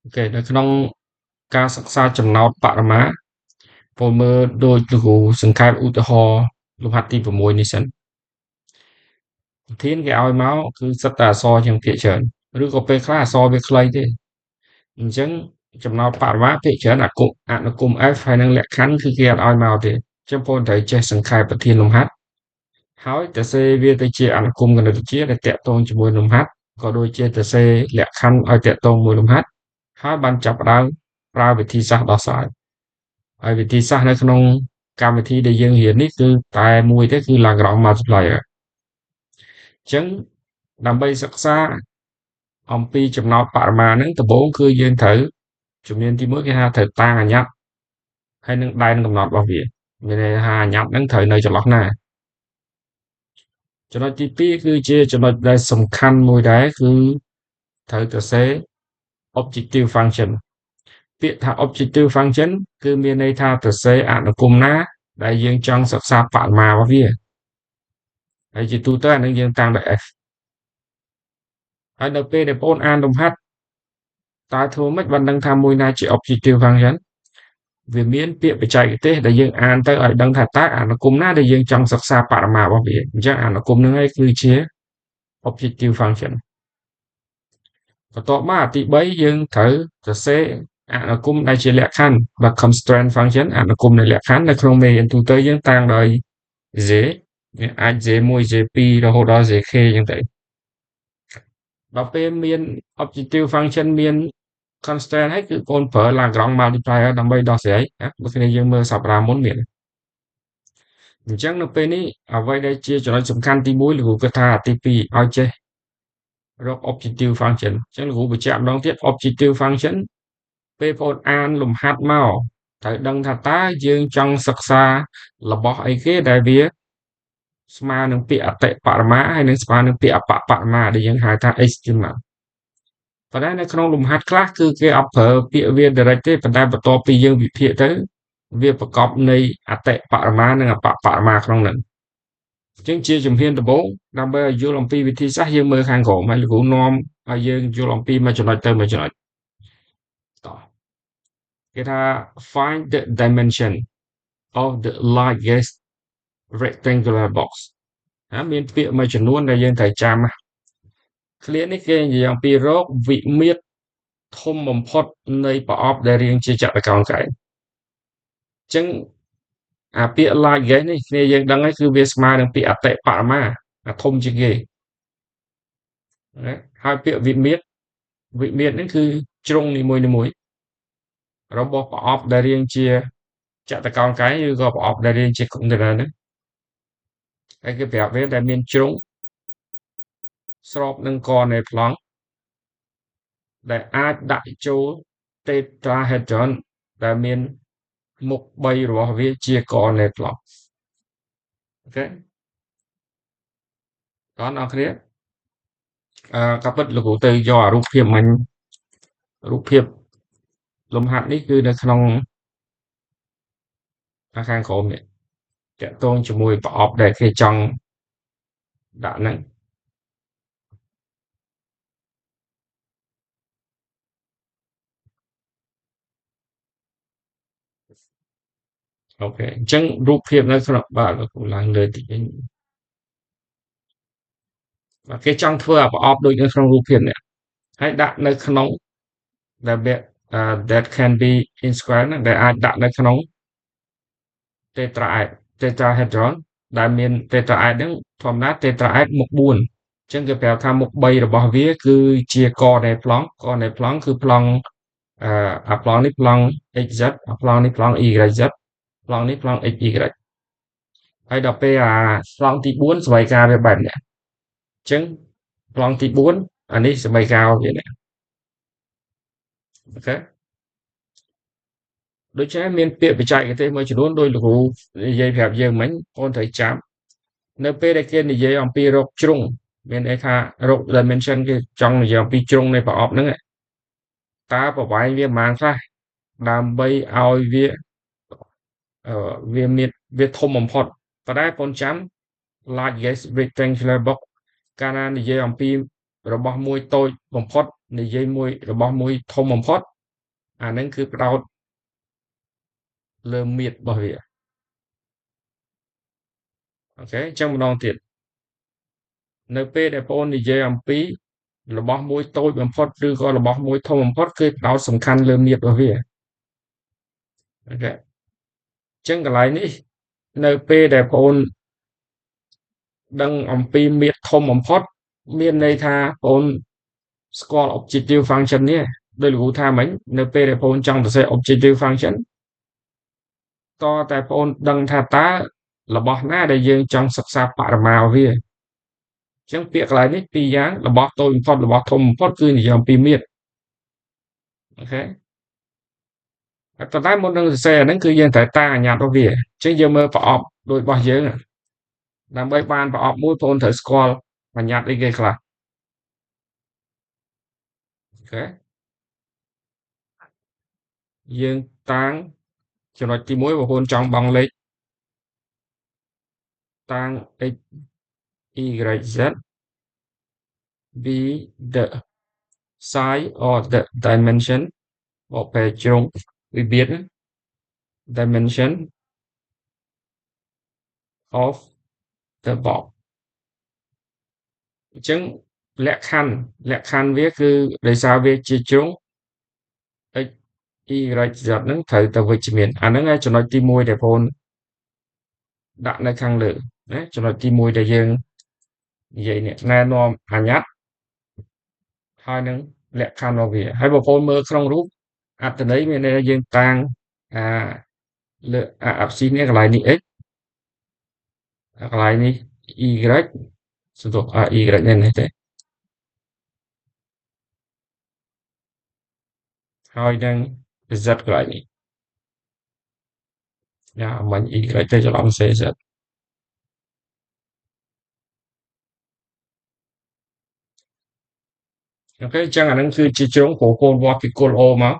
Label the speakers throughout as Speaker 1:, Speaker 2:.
Speaker 1: OK នៅក្នុងការសិក្សាចំណោទបរិមាណពលមើលដូចលោកគ្រូសង្ខេបឧទាហរណ៍លំហាត់ទី6នេះសិនប្រធានគេឲ្យមកគឺសិតតែអក្សរជាងភាគច្រើនឬក៏ពេលខ្លះអក្សរវាខ្លីទេអញ្ចឹងចំណោទបរិមាណភាគច្រើនអនុគម F ហើយនឹងលក្ខខណ្ឌគឺគេអត់ឲ្យមកទេអញ្ចឹងបងត្រូវចេះសង្ខេបប្រធានលំហាត់ហើយទៅសេវាទៅជាអនុគមគណិតវិទ្យាដែលតាក់ទងជាមួយលំហាត់ក៏ដូចជាទៅសេលក្ខខណ្ឌឲ្យតាក់ទងមួយលំហាត់ហើយបានចាប់ផ្ដើមប្រើវិធីសាស្ត្រដោះស្រាយហើយវិធីសាស្ត្រនៅក្នុងកម្មវិធីដែលយើងរៀននេះគឺតែមួយទេគឺ Lagrange multiplier អញ្ចឹងដើម្បីសិក្សាអំពីចំណោទបរិមាណហ្នឹងដំបូងគឺយើងត្រូវជំនាញទី1គេហៅត្រូវតាំងអាញ្ញត្តិហើយនឹងដែនកំណត់របស់វាមានន័យថាអាញ្ញត្តិហ្នឹងត្រូវនៅចន្លោះណាចំណុចទី2គឺជាចំណុចដែលសំខាន់មួយដែរគឺត្រូវទៅសេ objective function ពាក្យថា objective function គឺមានន័យថាទៅសេអនុគមណាដែលយើងចង់សិក្សាបរិមាណរបស់វាហើយជាទូទៅអានឹងយើងតាំងដោយ f ហើយនៅពេលដែលបងប្អូនអានលំហាត់តើធ្វើម៉េចបានដឹងថាមួយណាជា objective function វាមានពាក្យបច្ចេកទេសដែលយើងអានទៅឲ្យដឹងថាតើអនុគមណាដែលយើងចង់សិក្សាបរិមាណរបស់វាអញ្ចឹងអនុគមហ្នឹងឯងគឺជា objective function បន្ទាប់មកអាទី3យើងត្រូវសរសេរអនុគមដែលជាលក្ខខណ្ឌបើ constraint function អនុគមនៃលក្ខខណ្ឌនៅក្នុងមេរៀនទូទៅយើងតាំងដោយ j អាច j1 j2 រហូតដល់ jk អញ្ចឹងទៅដល់ពេលមាន objective function មាន constraint ហើយគឺបងប្រើ Lagrange multiplier ដើម្បីដោះស្រាយបើគ្នាយើងមើលសប្តាហ៍មុនមានអញ្ចឹងនៅពេលនេះអ្វីដែលជាចំណុចសំខាន់ទី1លោកគ្រូគិតថាទី2ឲ្យចេះរក objective function អញ្ចឹងលោកគ្រូបញ្ជាក់ម្ដងទៀត objective function ពេលបងប្អូនអានលំហាត់មកត្រូវដឹងថាតើយើងចង់សិក្សារបស់អីគេដែលវាស្មើនឹងពាក្យអតិបរមាហើយនឹងស្មើនឹងពាក្យអបបរមាដែលយើងហៅថា estimate ប៉ុន្តែនៅក្នុងលំហាត់ខ្លះគឺគេអត់ប្រើពាក្យវា direct ទេប៉ុន្តែបន្ទាប់ពីយើងវិភាគទៅវាប្រកបនៃអតិបរមានិងអបបរមាក្នុងហ្នឹងអញ្ចឹងជាជំហានដំបូងដើម្បីឲ្យយល់អំពីវិធីសាស្ត្រយើងមើលខាងក្រោមហើយលោកគ្រូនាំឲ្យយើងយល់អំពីមួយចំណុចទៅមួយចំណុចតោះគេថា find the dimension of the largest rectangular box មានពាក្យមួយចំនួនដែលយើងត្រូវចាំឃ្លានេះគេនិយាយអំពីរកវិមាត្រធំបំផុតនៃប្រអប់ដែលរាងជាចតុកោណកែងអញ្ចឹងអាពាក្យ largest នេះគ្នាយើងដឹងហើយគឺវាស្មើនឹងពាក្យអតិបរមាអាធំជាងគេហើយពាក្យវិមាត្រហ្នឹងគឺជ្រុងនីមួយៗរបស់ប្រអប់ដែលរាងជាចតុកោណកែងឬក៏ប្រអប់ដែលរាងជា container ហ្នឹងហើយគេប្រាប់វាដែលមានជ្រុងស្របនឹងកនៃប្លង់ដែលអាចដាក់ចូល tetrahedron ដែលមានមុខ3របស់វាជាកនៃប្លង់អូខេបងប្អូនគ្នាក៏ពិតលោកគ្រូទៅយកអារូបភាពមិញរូបភាពលំហាត់នេះគឺនៅក្នុងខាងក្រោមនេះតាក់ទងជាមួយប្រអប់ដែលគេចង់ដាក់ហ្នឹងអូខេអញ្ចឹងរូបភាពនៅក្នុងបាទលោកគ្រូឡើងលើតិចវិញបាទគេចង់ធ្វើអាប្រអប់ដូចនៅក្នុងរូបភាពនេះហើយដាក់នៅក្នុងដែលវាthat can be inscribed ហ្នឹងដែលអាចដាក់នៅក្នុង tetrahedron ដែលមាន tetraed ហ្នឹងធម្មតា tetraed មុខ4អញ្ចឹងគេប្រាប់ថាមុខ3របស់វាគឺជាកនៃប្លង់គឺប្លង់អាប្លង់នេះប្លង់ xz អាប្លង់នេះប្លង់ yz ប្លង់នេះប្លង់ xy ហើយដល់ពេលអាប្លង់ទី4សមីការវាបែបនេះអញ្ចឹងប្លង់ទី4អានេះសមីការវានេះអូខេដូច្នេះមានពាក្យបច្ចេកទេសមួយចំនួនដោយលោកគ្រូនិយាយប្រាប់យើងមិញបងត្រូវចាំនៅពេលដែលគេនិយាយអំពីរកជ្រុងមានន័យថារក dimension គេចង់និយាយអំពីជ្រុងនៃប្រអប់ហ្នឹងតើប្រវែងវាប៉ុន្មានខ្លះដើម្បីឲ្យវាធំបំផុតប៉ុន្តែបងចាំ largest rectangular box កាលណានិយាយអំពីរបស់មួយតូចបំផុតនិយាយមួយរបស់មួយធំបំផុត អាហ្នឹងគឺផ្ដោតលើមាត្ររបស់វាអូខេអញ្ចឹងម្ដងទៀតនៅពេលដែលបងអូននិយាយអំពីរបស់មួយតូចបំផុតឬក៏របស់មួយធំបំផុតគឺផ្ដោតសំខាន់លើមាត្ររបស់វាអូខេអញ្ចឹងកន្លែងនេះនៅពេលដែលបងអូនដឹងអំពីមាត្រធំបំផុតមានន័យថាបងអូនស្គាល់ objective function នេះដោយលោកគ្រូថាមិញនៅពេលដែលបងអូនចង់សរសេរ objective function តតែបងអូនដឹងថាតើរបស់ណាដែលយើងចង់សិក្សាបរិមាណវាអញ្ចឹងពាក្យកន្លែងនេះពីរយ៉ាងរបស់តូចបំផុតរបស់ធំបំផុតគឺនិយាយអំពីមាត្រអូខេប៉ុន្តែមុននឹងសរសេរអាហ្នឹងគឺយើងត្រូវតាំងអាញ្ញត្តិរបស់វាអញ្ចឹងយើងមើលប្រអប់ដូចរបស់យើងដើម្បីបានប្រអប់មួយបងអូនត្រូវស្គាល់បញ្ញត្តិអីគេខ្លះអូខេយើងតាំងចំណុចទី1បងប្អូនចង់បង់លេខតាំង x y z be the size or the dimension បកប្រែជ្រុងវិបៀត dimension of the box អញ្ចឹងលក្ខខណ្ឌវាគឺដោយសារវាជាជ្រុង x y z ហ្នឹងត្រូវទៅវិជ្ជមានអាហ្នឹងឯងចំណុចទី1ដែលបងប្អូនដាក់នៅខាងលើណាចំណុចទី1ដែលយើងនិយាយនេះណែនាំអាញ្ញត្តិហើយនឹងលក្ខខណ្ឌរបស់វាហើយបងប្អូនមើលក្នុងរូបអត្ថន័យមានន័យថាយើងតាំងអាលើអាផ្ស៊ីនេះកន្លែងនេះ x កន្លែងនេះ y សន្ទុះy នេះទេហើយនឹង z កន្លែងនេះយ៉ាមិញ y ទៅច្រឡំ z អូខេអញ្ចឹងអានឹងគឺជាជ្រុងព្រោះកូនវាស់ពីគល់ O មក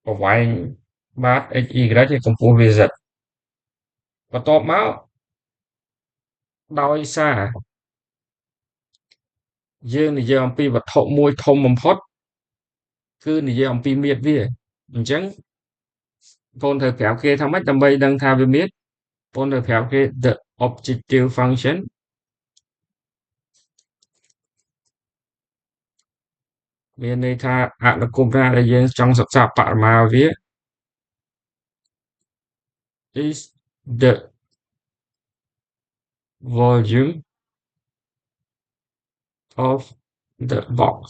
Speaker 1: ប្រវែងបាត x y ហើយកម្ពស់វា z បន្ទាប់មកដោយសារយើងនិយាយអំពីវត្ថុមួយធំបំផុតគឺនិយាយអំពីមាត្រវាអញ្ចឹងបងត្រូវប្រាប់គេថាម៉េចដើម្បីដឹងថាវាមាត្របងត្រូវប្រាប់គេ the objective function មានន័យថាអនុគមណាដែលយើងចង់សិក្សាបរិមាណវា is the volume of the box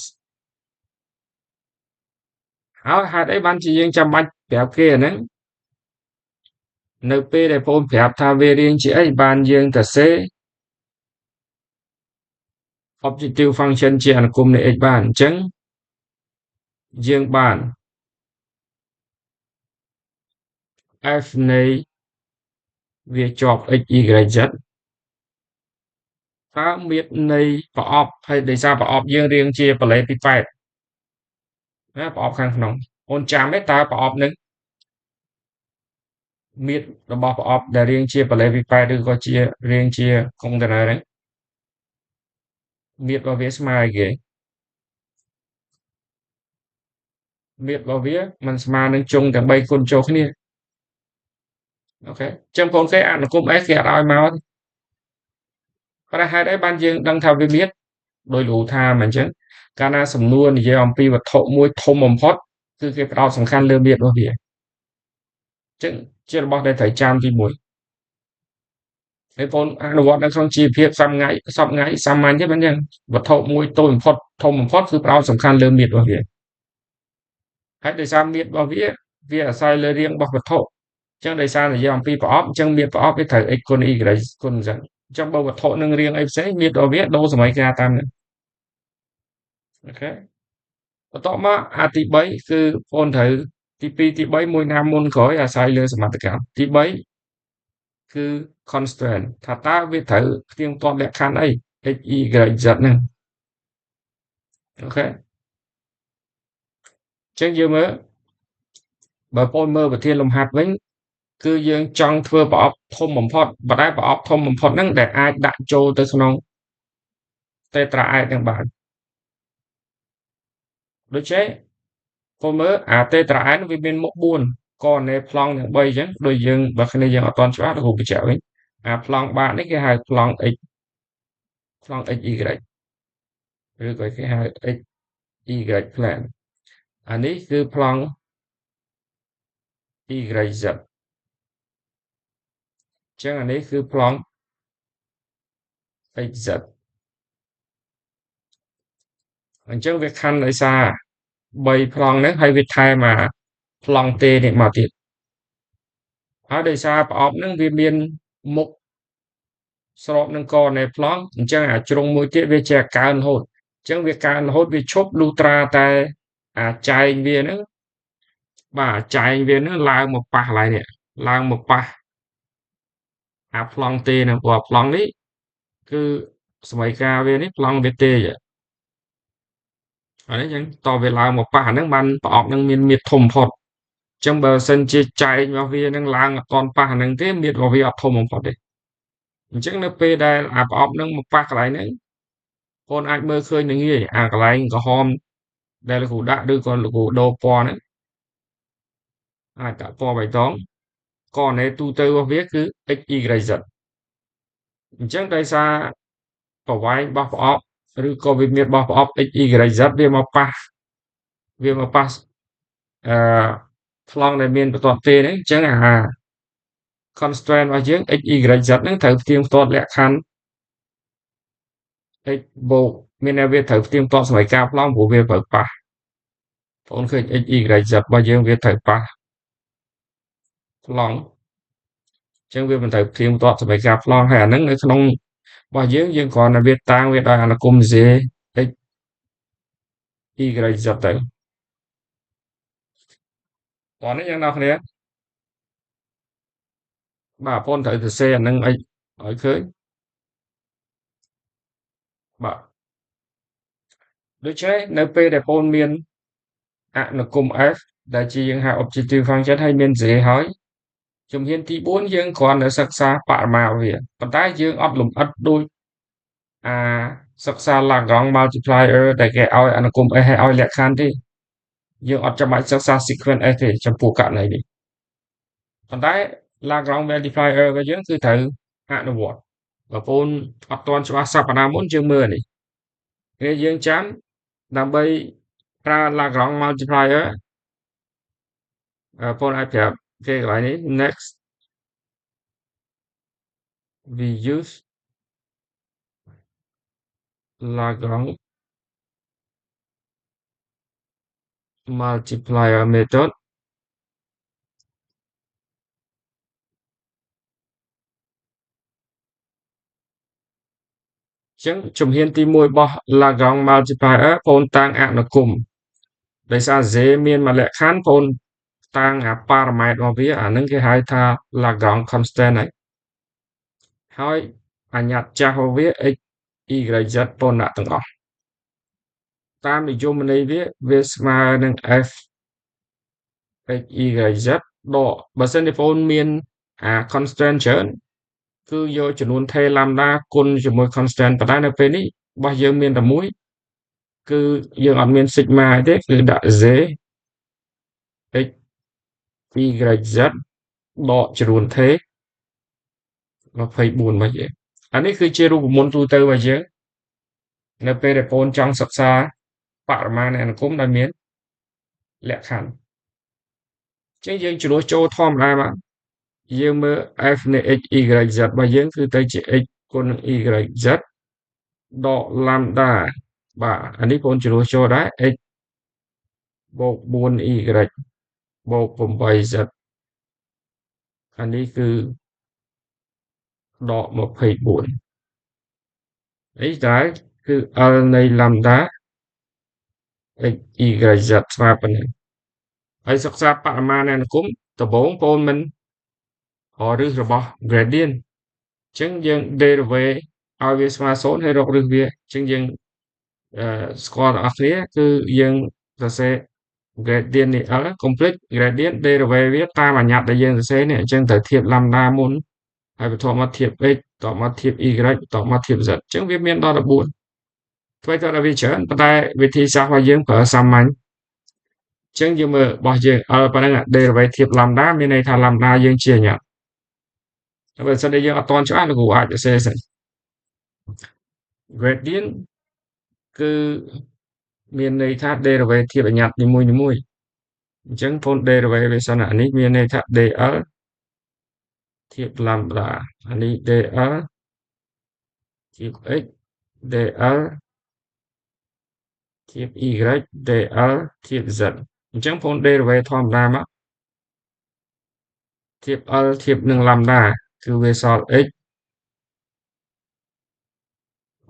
Speaker 1: ហើយហេតុអីបានជាយើងចាំបាច់ប្រាប់គេអាហ្នឹងនៅពេលដែលបងប្រាប់ថាវារៀងជាអីបានយើងទៅសេ objective function ជាអនុគមនៃ x បានអញ្ចឹងយើងបាន f នៃវាជាប់ x y z តើមាត្រនៃប្រអប់ហើយដោយសារប្រអប់យើងរៀងជាប៉ាឡេពីប៉ែតណាប្រអប់ខាងក្នុងអូនចាំទេតើប្រអប់នឹងមាត្ររបស់ប្រអប់ដែលរៀងជាប៉ាឡេពីប៉ែតឬក៏ជារៀងជាកុងតឺន័រហ្នឹងមាត្ររបស់វាស្មើអីគេមាត្ររបស់វាมันស្មើនឹងជុងទាំង3គុណចូលគ្នាអូខេអញ្ចឹងបងគេអនុគម s គេអត់ឲ្យមកប៉ុន្តែហេតុអីបានយើងដឹងថាវាមាត្រដោយលោកថាមិនអញ្ចឹងកាលណាសំណួរនិយាយអំពីវត្ថុមួយធំបំផុតគឺគេផ្ដោតសំខាន់លើមាត្ររបស់វាអញ្ចឹងជារបស់ដែលត្រូវចាំទី1ហើយបងអនុវត្តនៅក្នុងជីវភាពសប្ងៃសាមញ្ញទេមិនអញ្ចឹងវត្ថុមួយតូចបំផុតធំបំផុតគឺផ្ដោតសំខាន់លើមាត្ររបស់វាហើយដោយសារមាត្ររបស់វាអាស្រ័យលើរាងរបស់វត្ថុអញ្ចឹងដោយសារនិយាយអំពីប្រអប់អញ្ចឹងមាត្រប្រអប់វាត្រូវ x គុណ y គុណ z អញ្ចឹងបើវត្ថុនឹងរាងអីផ្សេងមាត្ររបស់វាដូរសមីការតាមហ្នឹងអូខេបន្ទាប់មកអាទី3គឺបងត្រូវទី2ទី3មួយណាមុនក្រោយអាស្រ័យលើសមត្ថកម្មទី3គឺ constraint ថាតើវាត្រូវផ្ទៀងផ្ទាត់លក្ខខណ្ឌអី x y z ហ្នឹងអូខេអញ្ចឹងយើងមើលបើបងមើលប្រធានលំហាត់វិញគឺយើងចង់ធ្វើប្រអប់ធំបំផុតប៉ុន្តែប្រអប់ធំបំផុតហ្នឹងដែលអាចដាក់ចូលទៅក្នុង tetraed ហ្នឹងបានដូចចេះ កូនមើលអាតេត្រាអែនវាមានមុខ4កណែប្លង់ទាំង3អញ្ចឹងដូចយើងបើគ្នាយើងអត់ទាន់ច្បាស់ទៅគ្រូបញ្ជាក់វិញអាប្លង់បាតនេះគេហៅប្លង់ x ប្លង់ x y ឬក៏គេហៅ x y plan អានេះគឺប្លង់ y z អញ្ចឹងអានេះគឺប្លង់ x z អញ្ចឹងវាខណ្ឌដោយសារ3ប្លង់ហ្នឹងហើយវាថែមអាប្លង់ទេនេះមកទៀតហើយដោយសារប្រអប់ហ្នឹងវាមានមុខស្របនឹងកនៃប្លង់អញ្ចឹងអាជ្រុងមួយទៀតវាជាកើនរហូតអញ្ចឹងវាកើនរហូតវាឈប់លុះត្រាតែអាចែងវាហ្នឹងបាទចែងវាហ្នឹងឡើងមកប៉ះកន្លែងនេះឡើងមកប៉ះអាប្លង់ទេហ្នឹងព្រោះប្លង់នេះគឺសម័យកាលវានេះប្លង់វាទេអានេះអញ្ចឹងតវាឡើងមកប៉ះអាហ្នឹងបានប្រអប់ហ្នឹងមានមាត្រធំបំផុតអញ្ចឹងបើសិនជាចែងរបស់វាហ្នឹងឡើងអត់ទាន់ប៉ះអាហ្នឹងទេមាត្ររបស់វាអត់ធំបំផុតទេអញ្ចឹងនៅពេលដែលអាប្រអប់ហ្នឹងមកប៉ះកន្លែងហ្នឹងបងអាចមើលឃើញនឹងងាយអាកន្លែងក្រហមដែលលោកគ្រូដាក់ឬក៏លោកគ្រូដូរពណ៌ហ្នឹងអាចដាក់ពណ៌បៃតងករណីទូទៅរបស់វាគឺ x y z អញ្ចឹងដោយសារប្រវែងរបស់ប្រអប់ឬក៏វិមាត្ររបស់ប្រអប់ x y z វាមកប៉ះអឺប្លង់ដែលមានបន្ទាត់ទេហ្នឹងអញ្ចឹងអា constraint របស់យើង x y z ហ្នឹងត្រូវផ្ទៀងផ្ទាត់លក្ខខណ្ឌ x បូកមានន័យវាត្រូវផ្ទៀងផ្ទាត់សម័យកាលប្លង់ព្រោះវាត្រូវប៉ះបងឃើញ x y z របស់យើងវាត្រូវប៉ះប្លង់អញ្ចឹងវាមិនត្រូវផ្ទៀងផ្ទាត់សម័យកាលប្លង់ហើយអាហ្នឹងនៅក្នុងរបស់យើងគ្រាន់តែវាតាំងវាដោយអនុគម z x y z ទៅតោះនេះយ៉ាងណាគ្នាបាទបងត្រូវទៅសេអាហ្នឹងឲ្យឃើញបាទដូច្នេះនៅពេលដែលបងមានអនុគម f ដែលជាយើងហៅ objective function ហើយមាន z ហើយជំហានទី4យើងគ្រាន់តែសិក្សាបរិមាណវាប៉ុន្តែយើងអត់លម្អិតដូចអាសិក្សា Lagrange multiplier ដែលគេឲ្យអនុគម s ឲ្យលក្ខខណ្ឌទេយើងអត់ចាំបាច់សិក្សា sequence s ទេចំពោះករណីនេះប៉ុន្តែ Lagrange multiplier របស់យើងគឺត្រូវអនុវត្តបើបងអត់ទាន់ច្បាស់សប្តាហ៍មុនយើងមើលនេះគ្នាយើងចាំដើម្បីប្រើ Lagrange multiplier បងអាចប្រាប់គេកន្លែងនេះ next we use Lagrange multiplier methodចឹងជំហានទី1របស់ Lagrange multiplier បងតាំងអនុគមដោយសារ z មានមួយលក្ខខណ្ឌបងតាំងអាប៉ារ៉ាម៉ែត្ររបស់វាអានឹងគេហៅថា Lagrange constant ហើយអញ្ញត្តិចាស់របស់វា x y z បងដាក់ទាំងអស់តាមនិយមន័យវាស្មើនឹង f x y z ដកបើសិនជាបងមានអា constant ច្រើនគឺយកចំនួន t lambda គុណជាមួយ constant ប៉ុន្តែនៅពេលនេះរបស់យើងមានតែមួយគឺយើងអត់មាន sigma អីទេគឺដាក់ z x y z ដកចំនួន t 24របស់យើងអានេះគឺជារូបមន្តទូទៅរបស់យើងនៅពេលដែលបងចង់សិក្សាបរិមាណនៃអនុគមដែលមានលក្ខខណ្ឌអញ្ចឹងយើងជ្រើសចូលធម្មតាបាទយើងមើល f នៃ x y z របស់យើងគឺទៅជា x គុណនឹង y z ដក lambda បាទអានេះបងជ្រើសចូលដែរ x បូក 4y បូក 8z អានេះគឺដក 24អីដែរគឺ L នៃ lambda x y z ស្មើប៉ុណ្ណឹងហើយសិក្សាបរិមាណនៃអនុគមដំបូងបងមិនរឹសរបស់ gradient អញ្ចឹងយើង derive ឲ្យវាស្មើ0ហើយរករឹសវាអញ្ចឹងយើងស្គាល់ទាំងអស់គ្នាគឺយើងសរសេរ gradient នេះ L complete gradient derive វាតាមអញ្ញត្តិដែលយើងសរសេរនេះអញ្ចឹងត្រូវធៀប lambda មុនហើយបន្ទាប់មកធៀប x បន្ទាប់មកធៀប y បន្ទាប់មកធៀប z អញ្ចឹងវាមានដល់14ធ្វើទៅដល់វាច្រើនប៉ុន្តែវិធីសាស្ត្ររបស់យើងប្រើសាមញ្ញ ចឹងយើងមើលរបស់យើង L ប៉ុណ្ណឹង derivative lambda មានន័យថា lambda យើងជាញ៉ាំបើសិនជាយើងអត់ទាន់ច្បាស់លោកគ្រូអាចសរសេរសិន gradient គឺមានន័យថា derivative បញ្ញត្តិនីមួយៗអញ្ចឹងផង derivation អានេះមានន័យថា dl ធៀប lambda អានេះ dl ធៀប x dl ធៀប y dl ធៀប z អញ្ចឹងផង derivative ធម្មតាមកធៀប l ធៀបនឹង lambda គឺវាសល់ x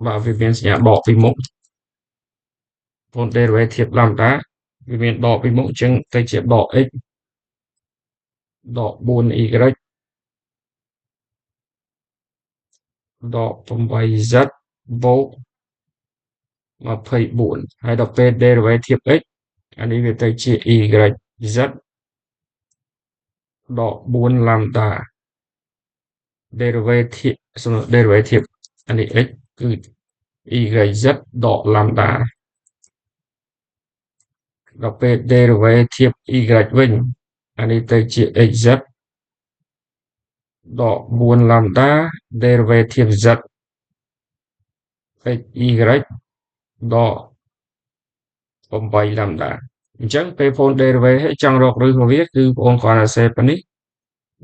Speaker 1: បាទវាមានសញ្ញាដកពីមុខផង derivative lambda វាមានដកពីមុខអញ្ចឹងទៅជាដក x ដក 4y ដក 8z បូក24ហើយដល់ពេល derivative x អានេះវាទៅជា y z ដក4 lambda derivative អានេះ x គឺ y z ដក lambda ដល់ពេល derivative y វិញអានេះទៅជា xz ដក4 lambda derivative z xy ដក8 lambda អញ្ចឹងពេលបង derivative ចង់រកឫសរបស់វាគឺបងគ្រាន់តែសេប៉ុណ្នេះ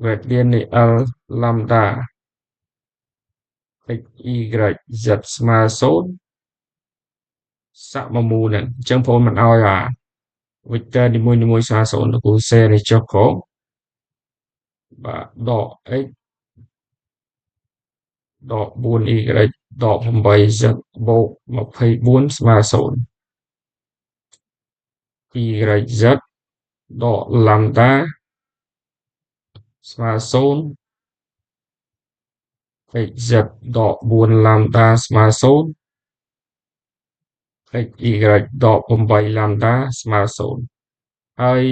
Speaker 1: gradient នៃ L lambda xy z ស្មើ0សាក់មកមូលហ្នឹងអញ្ចឹងបងមិនឲ្យអា vector នីមួយៗស្មើ0លោកគ្រូសេនេះចុះក្រោមបាទដក x ដក 4y ដក 8z បូក24ស្មើ0 YZ ដក lambda ស្មើ0 xz ដក4 lambda ស្មើ0 xy ដក8 lambda ស្មើ0ហើយ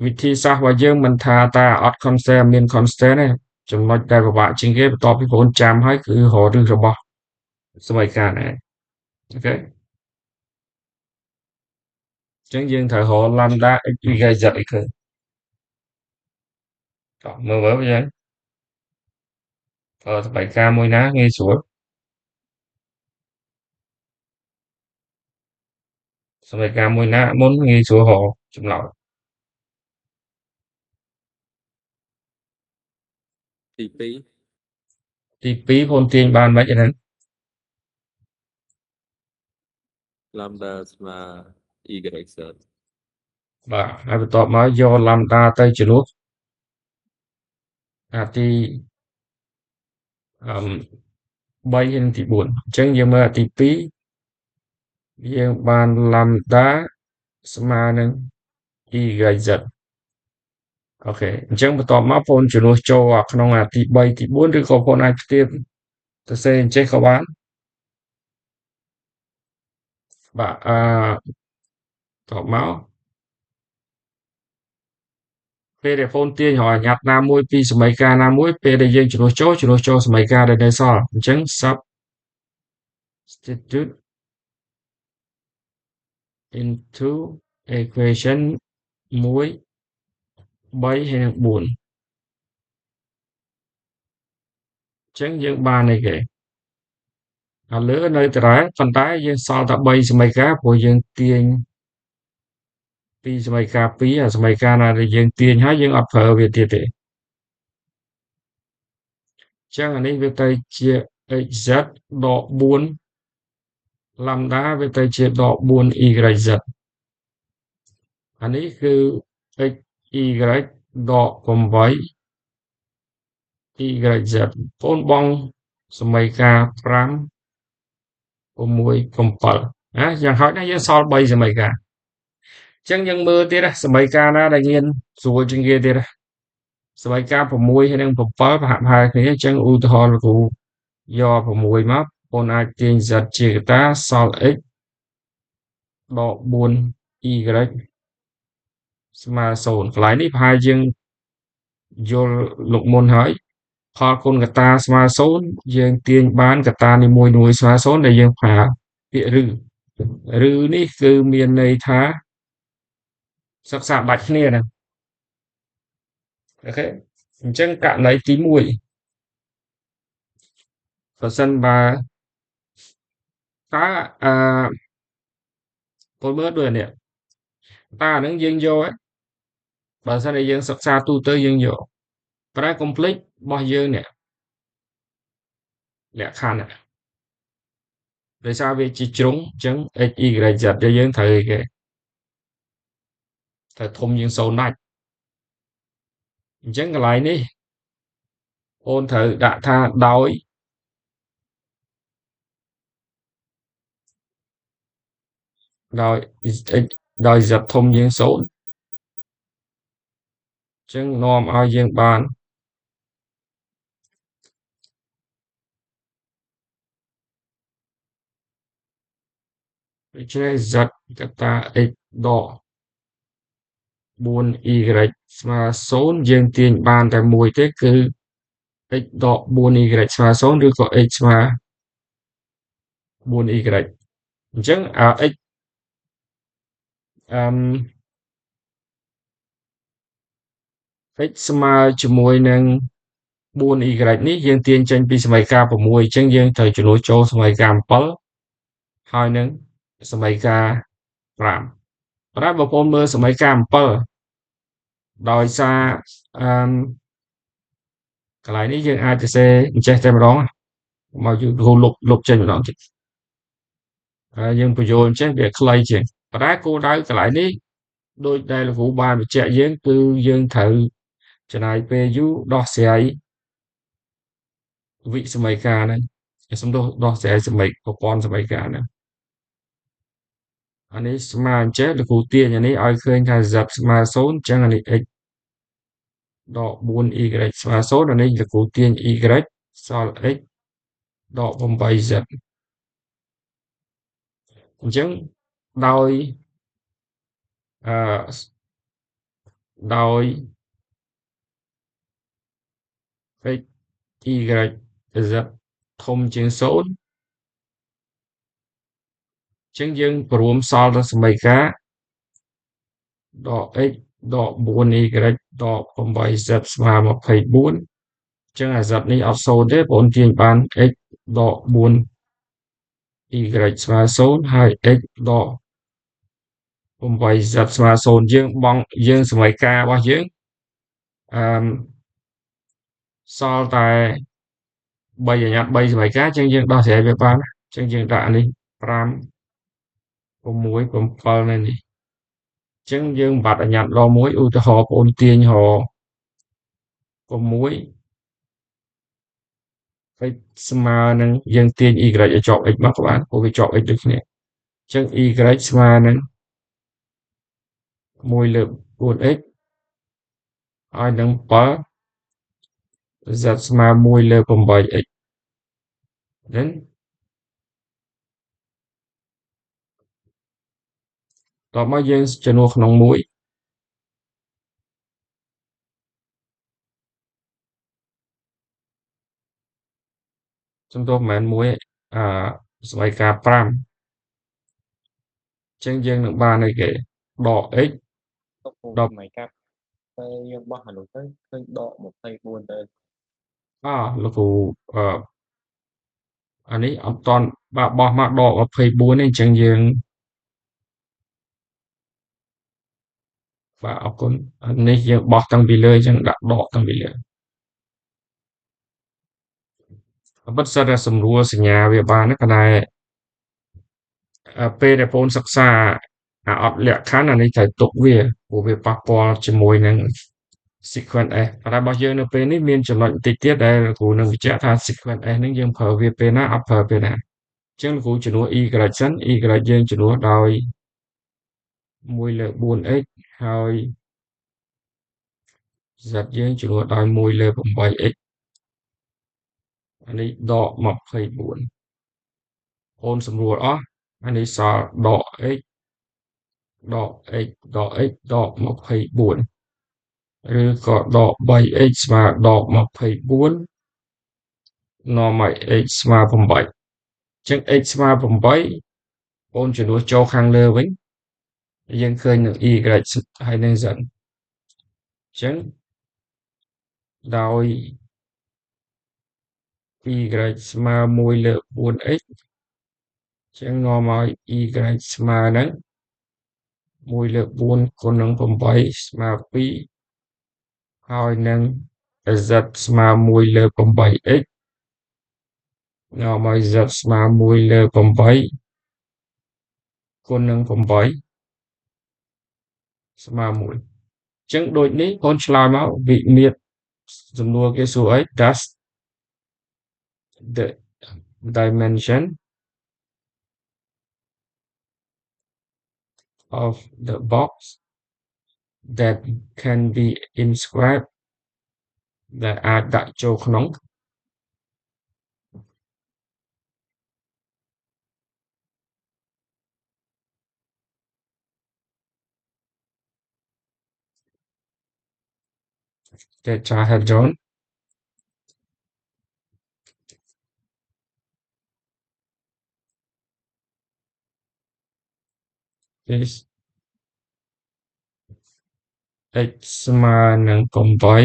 Speaker 1: វិធីសាស្ត្ររបស់យើងមិនថាតាអត់ constant មាន constant ទេចំណុចដែលពិបាកជាងគេបន្ទាប់ពីបងចាំហើយគឺរកឫសរបស់សមីការហ្នឹងអូខេអញ្ចឹងយើងត្រូវរក lambda x y z ឲ្យឃើញតោះមើលមើលយើងសមីការមួយណាងាយស្រួលសមីការមួយណាមុនងាយស្រួលរកចម្លើយ
Speaker 2: ទី2
Speaker 1: ទី2បងទាញបានមិនហ្នឹង
Speaker 2: lambda ស្មើ y z
Speaker 1: បាទហើយបន្ទាប់មកយក lambda ទៅជំនួសអាទី3ហើយនិងទី4អញ្ចឹងយើងមើលអាទី2យើងបាន lambda ស្មើនឹង y z អូខេអញ្ចឹងបន្ទាប់មកបងជំនួសចូលក្នុងអាទី3ទី4ឬក៏បងអាចផ្ទៀបទៅសេអញ្ចេះក៏បានបាទតបមកពេលដែលបងទាញរកអាញាត់ណាមួយពីសមីការណាមួយពេលដែលយើងជំនួសចូលសមីការដែលនៅសល់អញ្ចឹង substitute into equation 1 3ហើយនិង4អញ្ចឹងយើងបានអីគេអាលើនៅដដែលប៉ុន្តែយើងសល់តែ3សមីការព្រោះយើងទាញពីសមីការ2អាសមីការណាដែលយើងទាញហើយយើងអត់ប្រើវាទៀតទេអញ្ចឹងអានេះវាទៅជា xz ដក4 lambda វាទៅជាដក 4y z អានេះគឺ xy ដក8 YZ បងបងសមីការ5 6 7ណាយ៉ាងហោចណាស់យើងសល់3សមីការអញ្ចឹងយើងមើលទៀតសមីការណាដែលមានស្រួលជាងគេទៀតសមីការ6ហើយនិង7ប្រហាក់ប្រហែលគ្នាអញ្ចឹងឧទាហរណ៍លោកគ្រូយក6មកបងអាចទាញ Z ជាកតាសល់ x ដក 4y ស្មើ0កន្លែងនេះប្រហែលយើងយល់លោកមុនហើយផលគុណកតាស្មើ0យើងទាញបានកតានីមួយៗស្មើ0ដែលយើងប្រើពាក្យឬនេះគឺមានន័យថា សិក្សាដាច់គ្នាហ្នឹងអូខេអញ្ចឹងករណីទី1ប្រសិនបើតើពលមើលដូចនេះតើអាហ្នឹងយើងយកបើសិនជាយើងសិក្សាទូទៅយើងយកប៉ុន្តែកុំភ្លេចរបស់យើងនេះលក្ខខណ្ឌដោយសារវាជាជ្រុងអញ្ចឹង x y z យើងត្រូវអីគេត្រូវធំជាង0ដាច់អញ្ចឹងកន្លែងនេះអូនត្រូវដាក់ថាដោយ x ដោយ z ធំជាង0អញ្ចឹងនាំឲ្យយើងបានដូច្នេះ z កតា x ដក 4y ស្មើ0យើងទាញបានតែមួយទេគឺ x ដក 4y ស្មើ0ឬក៏ x ស្មើ 4y អញ្ចឹងx អឺ x ស្មើជាមួយនឹង 4y នេះយើងទាញចេញពីសមីការ6អញ្ចឹងយើងត្រូវចំនួនចូលសមីការ7ហើយនឹងសមីការ5ប៉ុន្តែបងប្អូនមើលសមីការ7ដោយសារអឺកន្លែងនេះយើងអាចសរសេរអញ្ចេះតែម្ដងមកយើងលុបចេញម្ដងទៀតហើយយើងបញ្យល់អញ្ចេះវាខ្លីជាងប៉ុន្តែគោលដៅកន្លែងនេះដោយដែលលោកគ្រូបានបញ្ជាក់យើងគឺយើងត្រូវចំណាយពេលយូរដោះស្រាយវិសមីការហ្នឹងសំដៅដោះស្រាយប្រព័ន្ធសមីការហ្នឹងអានេះស្មើអញ្ចេះលោកគ្រូទាញអានេះឲ្យឃើញថា z ស្មើ0អញ្ចឹងអានេះ x ដក 4y ស្មើ0អានេះលោកគ្រូទាញ y សល់ x ដក 8z អញ្ចឹងដោយអឺដោយ x y z ធំជាង0អញ្ចឹងយើងព្រមសល់ទៅសមីការដក x ដក 4y ដក 8z ស្មើ24អញ្ចឹងអា z នេះអត់0ទេបងទាញបាន x ដក 4y ស្មើ0ហើយ x ដក 8z ស្មើ0យើងសមីការរបស់យើងអឺសល់តែ3អញ្ញត្តិ3សមីការអញ្ចឹងយើងដោះស្រាយវាបានអញ្ចឹងយើងដាក់នេះ5 6 7នៅនេះអញ្ចឹងយើងបាត់អញ្ញត្តិរមួយឧទាហរណ៍បងអូនទាញរ6 x ស្មើនឹងយើងទាញ y ឲ្យជាប់ x មកក៏បានព្រោះវាជាប់ x ដូចគ្នាអញ្ចឹង y ស្មើនឹង1លើ 4x ហើយនឹង7 z ស្មើ1លើ 8x ហ្នឹងតោះមកយើងចំនួនក្នុង1សំទោសមិនមែន1សមីការ5អញ្ចឹងយើងនឹងបានអីគេដក x
Speaker 2: ដល់សម័យកាប់ពេលយើងបោះអានោះទៅឃើញដក24ទៅ
Speaker 1: លោកគ្រូអានេះអត់តន់បើបោះមកដក24ទេអញ្ចឹងយើងបាទអរគុណអានេះយើងបោះតាំងពីលើអញ្ចឹងដាក់ដកតាំងពីលើពិតសិតតែសម្រួលសញ្ញាវាបានណាប៉ុន្តែពេលដែលបងសិក្សាអត់លក្ខខណ្ឌអានេះត្រូវទុកវាព្រោះវាប៉ះពាល់ជាមួយនឹង sequence S ប៉ុន្តែរបស់យើងនៅពេលនេះមានចំណុចបន្តិចទៀតដែលគ្រូនឹងបញ្ជាក់ថា sequence S ហ្នឹងយើងប្រើវាពេលណាអត់ប្រើពេលណាអញ្ចឹងលោកគ្រូជំនួស y សិន y យើងជំនួសដោយ1លើ 4x ហើយ z យើងជំនួសដោយ1លើ 8x អានេះដក24អូនសម្រួលអស់អានេះសល់ដក x ដក x ដក x ដក24ឬក៏ដក 3x ស្មើដក24នាំឲ្យ x ស្មើ8អញ្ចឹង x ស្មើ8អូនជំនួសចូលខាងលើវិញ យើងឃើញនឹង y ហើយនឹង z អញ្ចឹងដោយ y ស្មើ1លើក 4x អញ្ចឹងនាំឲ្យ y ស្មើនឹង1លើក4គុណនឹង8ស្មើ2ហើយនឹង z ស្មើ1លើក 8x នាំឲ្យ z ស្មើ1លើក8គុណនឹង8ស្មើ1អញ្ចឹងដូចនេះបងឆ្លើយមកវិមាត្រសំណួរគេសួរអី does the dimension of the box that can be inscribed ដែលអាចដាក់ចូលក្នុងtetrahedron is x ស្មើនឹង8 y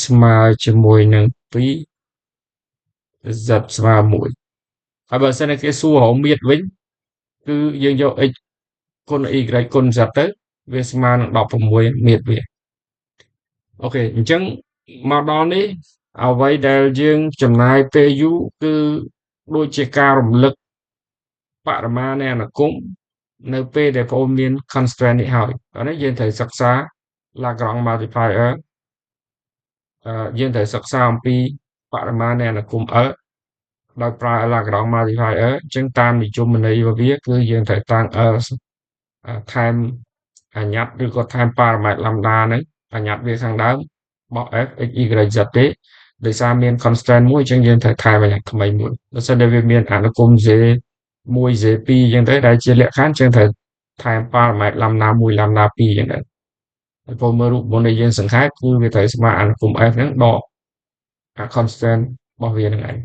Speaker 1: ស្មើជាមួយនឹង2 z ស្មើ1ហើយបើសិនជាគេសួររកមាត្រវិញគឺយើងយក x គុណ y គុណ z ទៅវាស្មើនឹង16មាត្រវាអូខេអញ្ចឹងមកដល់នេះអ្វីដែលយើងចំណាយពេលយូរគឺដូចជាការរំលឹកបរិមាណនៃអនុគមនៅពេលដែលបងប្អូនមាន constraint នេះហើយអានេះយើងត្រូវសិក្សា Lagrange multiplier យើងត្រូវសិក្សាអំពីបរិមាណនៃអនុគម ដោយប្រើ Lagrange multiplier អញ្ចឹងតាមនិយមន័យរបស់វាគឺយើងត្រូវតាំង ថែមអាញ្ញត្តិឬក៏ថែមប៉ារ៉ាម៉ែត្រ lambda ហ្នឹងអាញ្ញត្តិវាខាងដើមបោះ f x y z ទេដោយសារមាន constraint មួយអញ្ចឹងយើងត្រូវថែមអាញ្ញត្តិថ្មីមួយបើសិនតែវាមានអនុគម j 1 j 2អញ្ចឹងទៅដែលជាលក្ខខណ្ឌអញ្ចឹងត្រូវថែមប៉ារ៉ាម៉ែត្រ lambda 1 lambda 2អញ្ចឹងទៅហើយពលមើលរូបមុនដែលយើងសង្ខេបគឺវាត្រូវស្មើអនុគម f ហ្នឹងដកអា constant របស់វាហ្នឹងឯង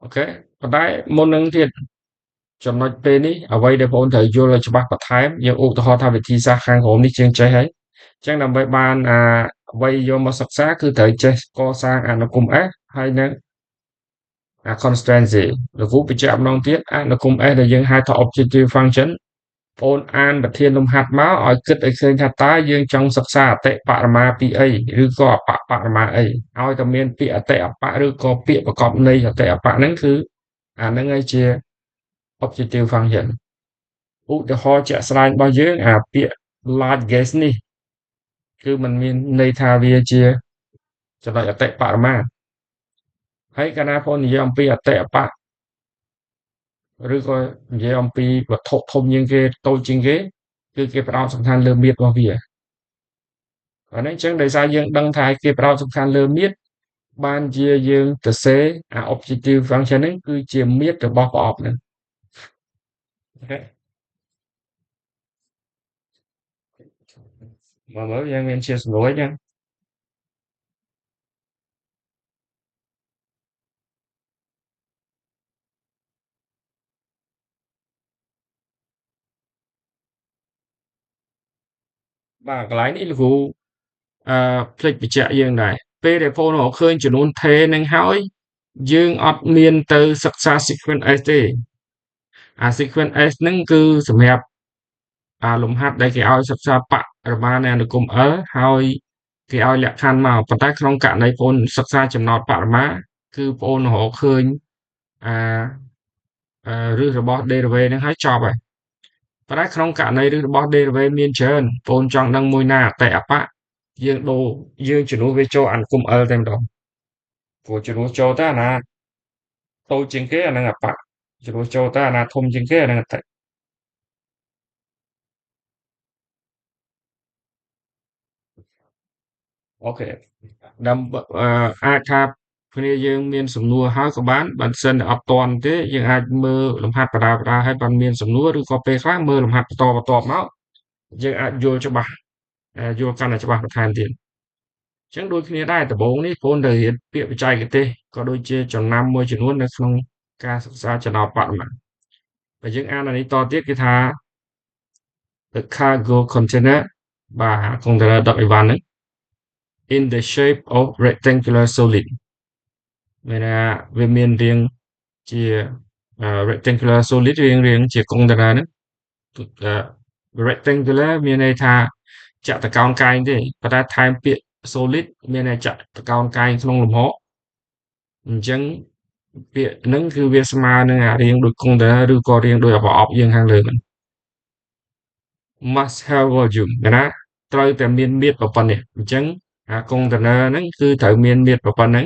Speaker 1: អូខេប៉ុន្តែមុននឹងទៀតចំណុចពេលនេះអ្វីដែលបងប្អូនត្រូវយល់ឲ្យច្បាស់បន្ថែមយើងឧទាហរណ៍ថាវិធីសាស្ត្រខាងក្រោមនេះជាងចេះហើយអញ្ចឹងដើម្បីបានអ្វីយកមកសិក្សាគឺត្រូវចេះកសាងអនុគម S ហើយនឹងconstraint J លោកគ្រូបញ្ជាក់ម្ដងទៀតអនុគម S ដែលយើងហៅថា objective function បងប្អូនអានប្រធានលំហាត់មកឲ្យគិតឲ្យឃើញថាតើយើងចង់សិក្សាអតិបរមាពីអីឬក៏អបបរមាអីឲ្យតែមានពាក្យអតិអបឬក៏ពាក្យប្រកបនៃអតិអបហ្នឹងគឺអាហ្នឹងឯងជា objective function ឧទាហរណ៍ជាក់ស្ដែងរបស់យើងអាពាក្យ large guess នេះគឺมันមានន័យថាវាជាចំណុចអតិបរមាហើយកាលណាបងនិយាយអំពីអតិអបឬក៏និយាយអំពីវត្ថុធំជាងគេតូចជាងគេគឺគេផ្ដោតសំខាន់លើមាត្ររបស់វាអានេះអញ្ចឹងដោយសារយើងដឹងថាគេផ្ដោតសំខាន់លើមាត្របានជាយើងទៅសេអា objective function ហ្នឹងគឺជាមាត្ររបស់ប្រអប់ហ្នឹងអូខេមើលយើងមានជាសំណួរអញ្ចឹងបាទកន្លែងនេះលោកគ្រូភ្លេចបញ្ជាក់យើងដែរពេលដែលបងប្អូនរកឃើញចំនួនថេរនឹងហើយយើងអត់មានទៅសិក្សា sequence S ទេអា sequence S ហ្នឹងគឺសម្រាប់លំហាត់ដែលគេឲ្យសិក្សាបរិមាណនៃអនុគម L ហើយគេឲ្យលក្ខខណ្ឌមកប៉ុន្តែក្នុងករណីបងប្អូនសិក្សាចំណោទបរិមាណគឺបងប្អូនរកឃើញអាឫសរបស់ derivative ហ្នឹងហើយចប់ហើយប៉ុន្តែក្នុងករណីឫសរបស់ derivative មានច្រើនបងប្អូនចង់ដឹងមួយណាអតិអបយើងដូរយើងជំនួសវាចូលអនុគម L តែម្ដងព្រោះជំនួសចូលទៅអាណាតូចជាងគេអាហ្នឹងអបជំនួសចូលទៅអាណាធំជាងគេអាហ្នឹងអតិអូខេដើម្បីអាចថាគ្នាយើងមានសំណួរហើយក៏បានបើសិនតែអត់ទាន់ទេយើងអាចមើលលំហាត់បដាឲ្យបានមានសំណួរឬក៏ពេលខ្លះមើលលំហាត់បន្តមកយើងអាចយល់ច្បាស់យល់កាន់តែច្បាស់បន្ថែមទៀតអញ្ចឹងដូចគ្នាដែរដំបូងនេះបងប្អូនត្រូវរៀនពាក្យបច្ចេកទេសក៏ដូចជាចំណាំមួយចំនួននៅក្នុងការសិក្សាចំណោទបរិមាណ បើយើងអានអានេះតទៀតគេថា the cargo container បាទ container ដឹកអីវ៉ាន់ហ្នឹង in the shape of rectangular solid មានថាវាមានរាងជា rectangular solid រាងជា container ហ្នឹង rectangular មានន័យថាចតុកោណកែងទេប៉ុន្តែថែមពាក្យ solid មានន័យចតុកោណកែងក្នុងលំហអញ្ចឹងពាក្យហ្នឹងគឺវាស្មើនឹងអារាងដូច container ឬក៏រាងដូចប្រអប់យើងខាងលើហ្នឹង must have volume គេណាត្រូវតែមានមាត្រប៉ុណ្ណេះអញ្ចឹងអា container ហ្នឹងគឺត្រូវមានមាត្រប៉ុណ្ណឹង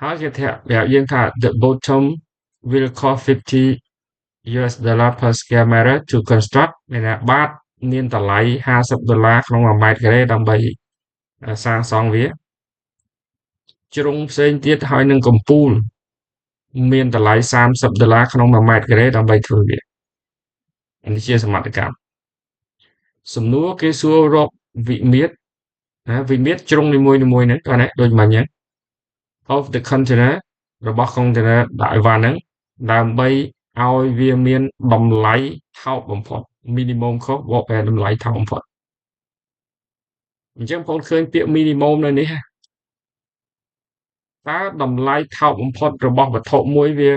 Speaker 1: ហើយគេប្រាប់យើងថា the bottom will cost $50 per square meter to construct មានថាបាតមានតម្លៃ$50ក្នុង1ម៉ែត្រការ៉េដើម្បីសាងសង់វាជ្រុងផ្សេងទៀតហើយនឹងកំពូលមានតម្លៃ$30ក្នុង1ម៉ែត្រការ៉េដើម្បីធ្វើវានេះជាសមត្ថកម្មសំណួរគេសួររកវិមាត្រវិមាត្រជ្រុងនីមួយៗហ្នឹងតោះណាដូចមិញហ្នឹង of the container របស់ container ដាក់អីវ៉ាន់ហ្នឹងដើម្បីឲ្យវាមានតម្លៃថោកបំផុត minimum cost បូកតែតម្លៃថោកបំផុតអញ្ចឹងបងឃើញពាក្យ minimum នៅនេះតើតម្លៃថោកបំផុតរបស់វត្ថុមួយវា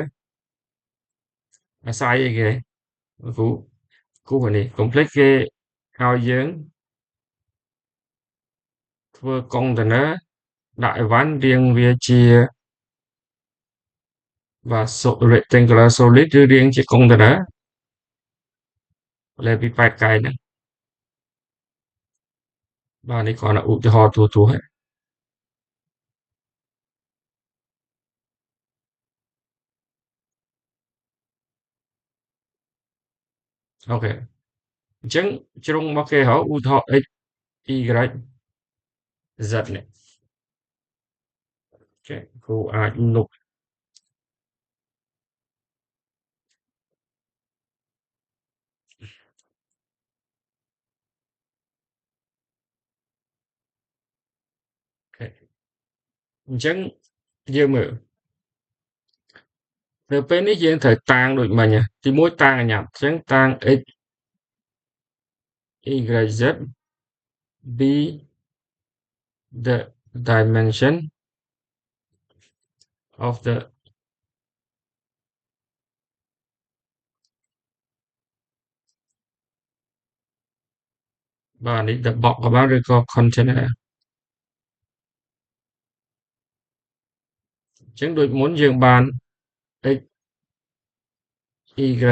Speaker 1: អាស្រ័យអីគេគូនេះកុំភ្លេចគេឲ្យយើងធ្វើ container ដាក់អីវ៉ាន់រាងវាជាបាទ rectangular solid ឬរាងជា container លេខពី8កែហ្នឹងបាទនេះគ្រាន់តែឧទាហរណ៍ទូៗហ៎អូខេអញ្ចឹងជ្រុងរបស់គេហៅឧទាហរណ៍ x y z នេះអូខេគ្រូអាចលុបអញ្ចឹងយើងមើលនៅពេលនេះយើងត្រូវតាំងដូចមិញទី1តាំងអាញាប់អញ្ចឹងតាំង x y z b the dimension of the បាទនេះ the box ក៏បានឬក៏ container អញ្ចឹងដូចមុនយើងបាន x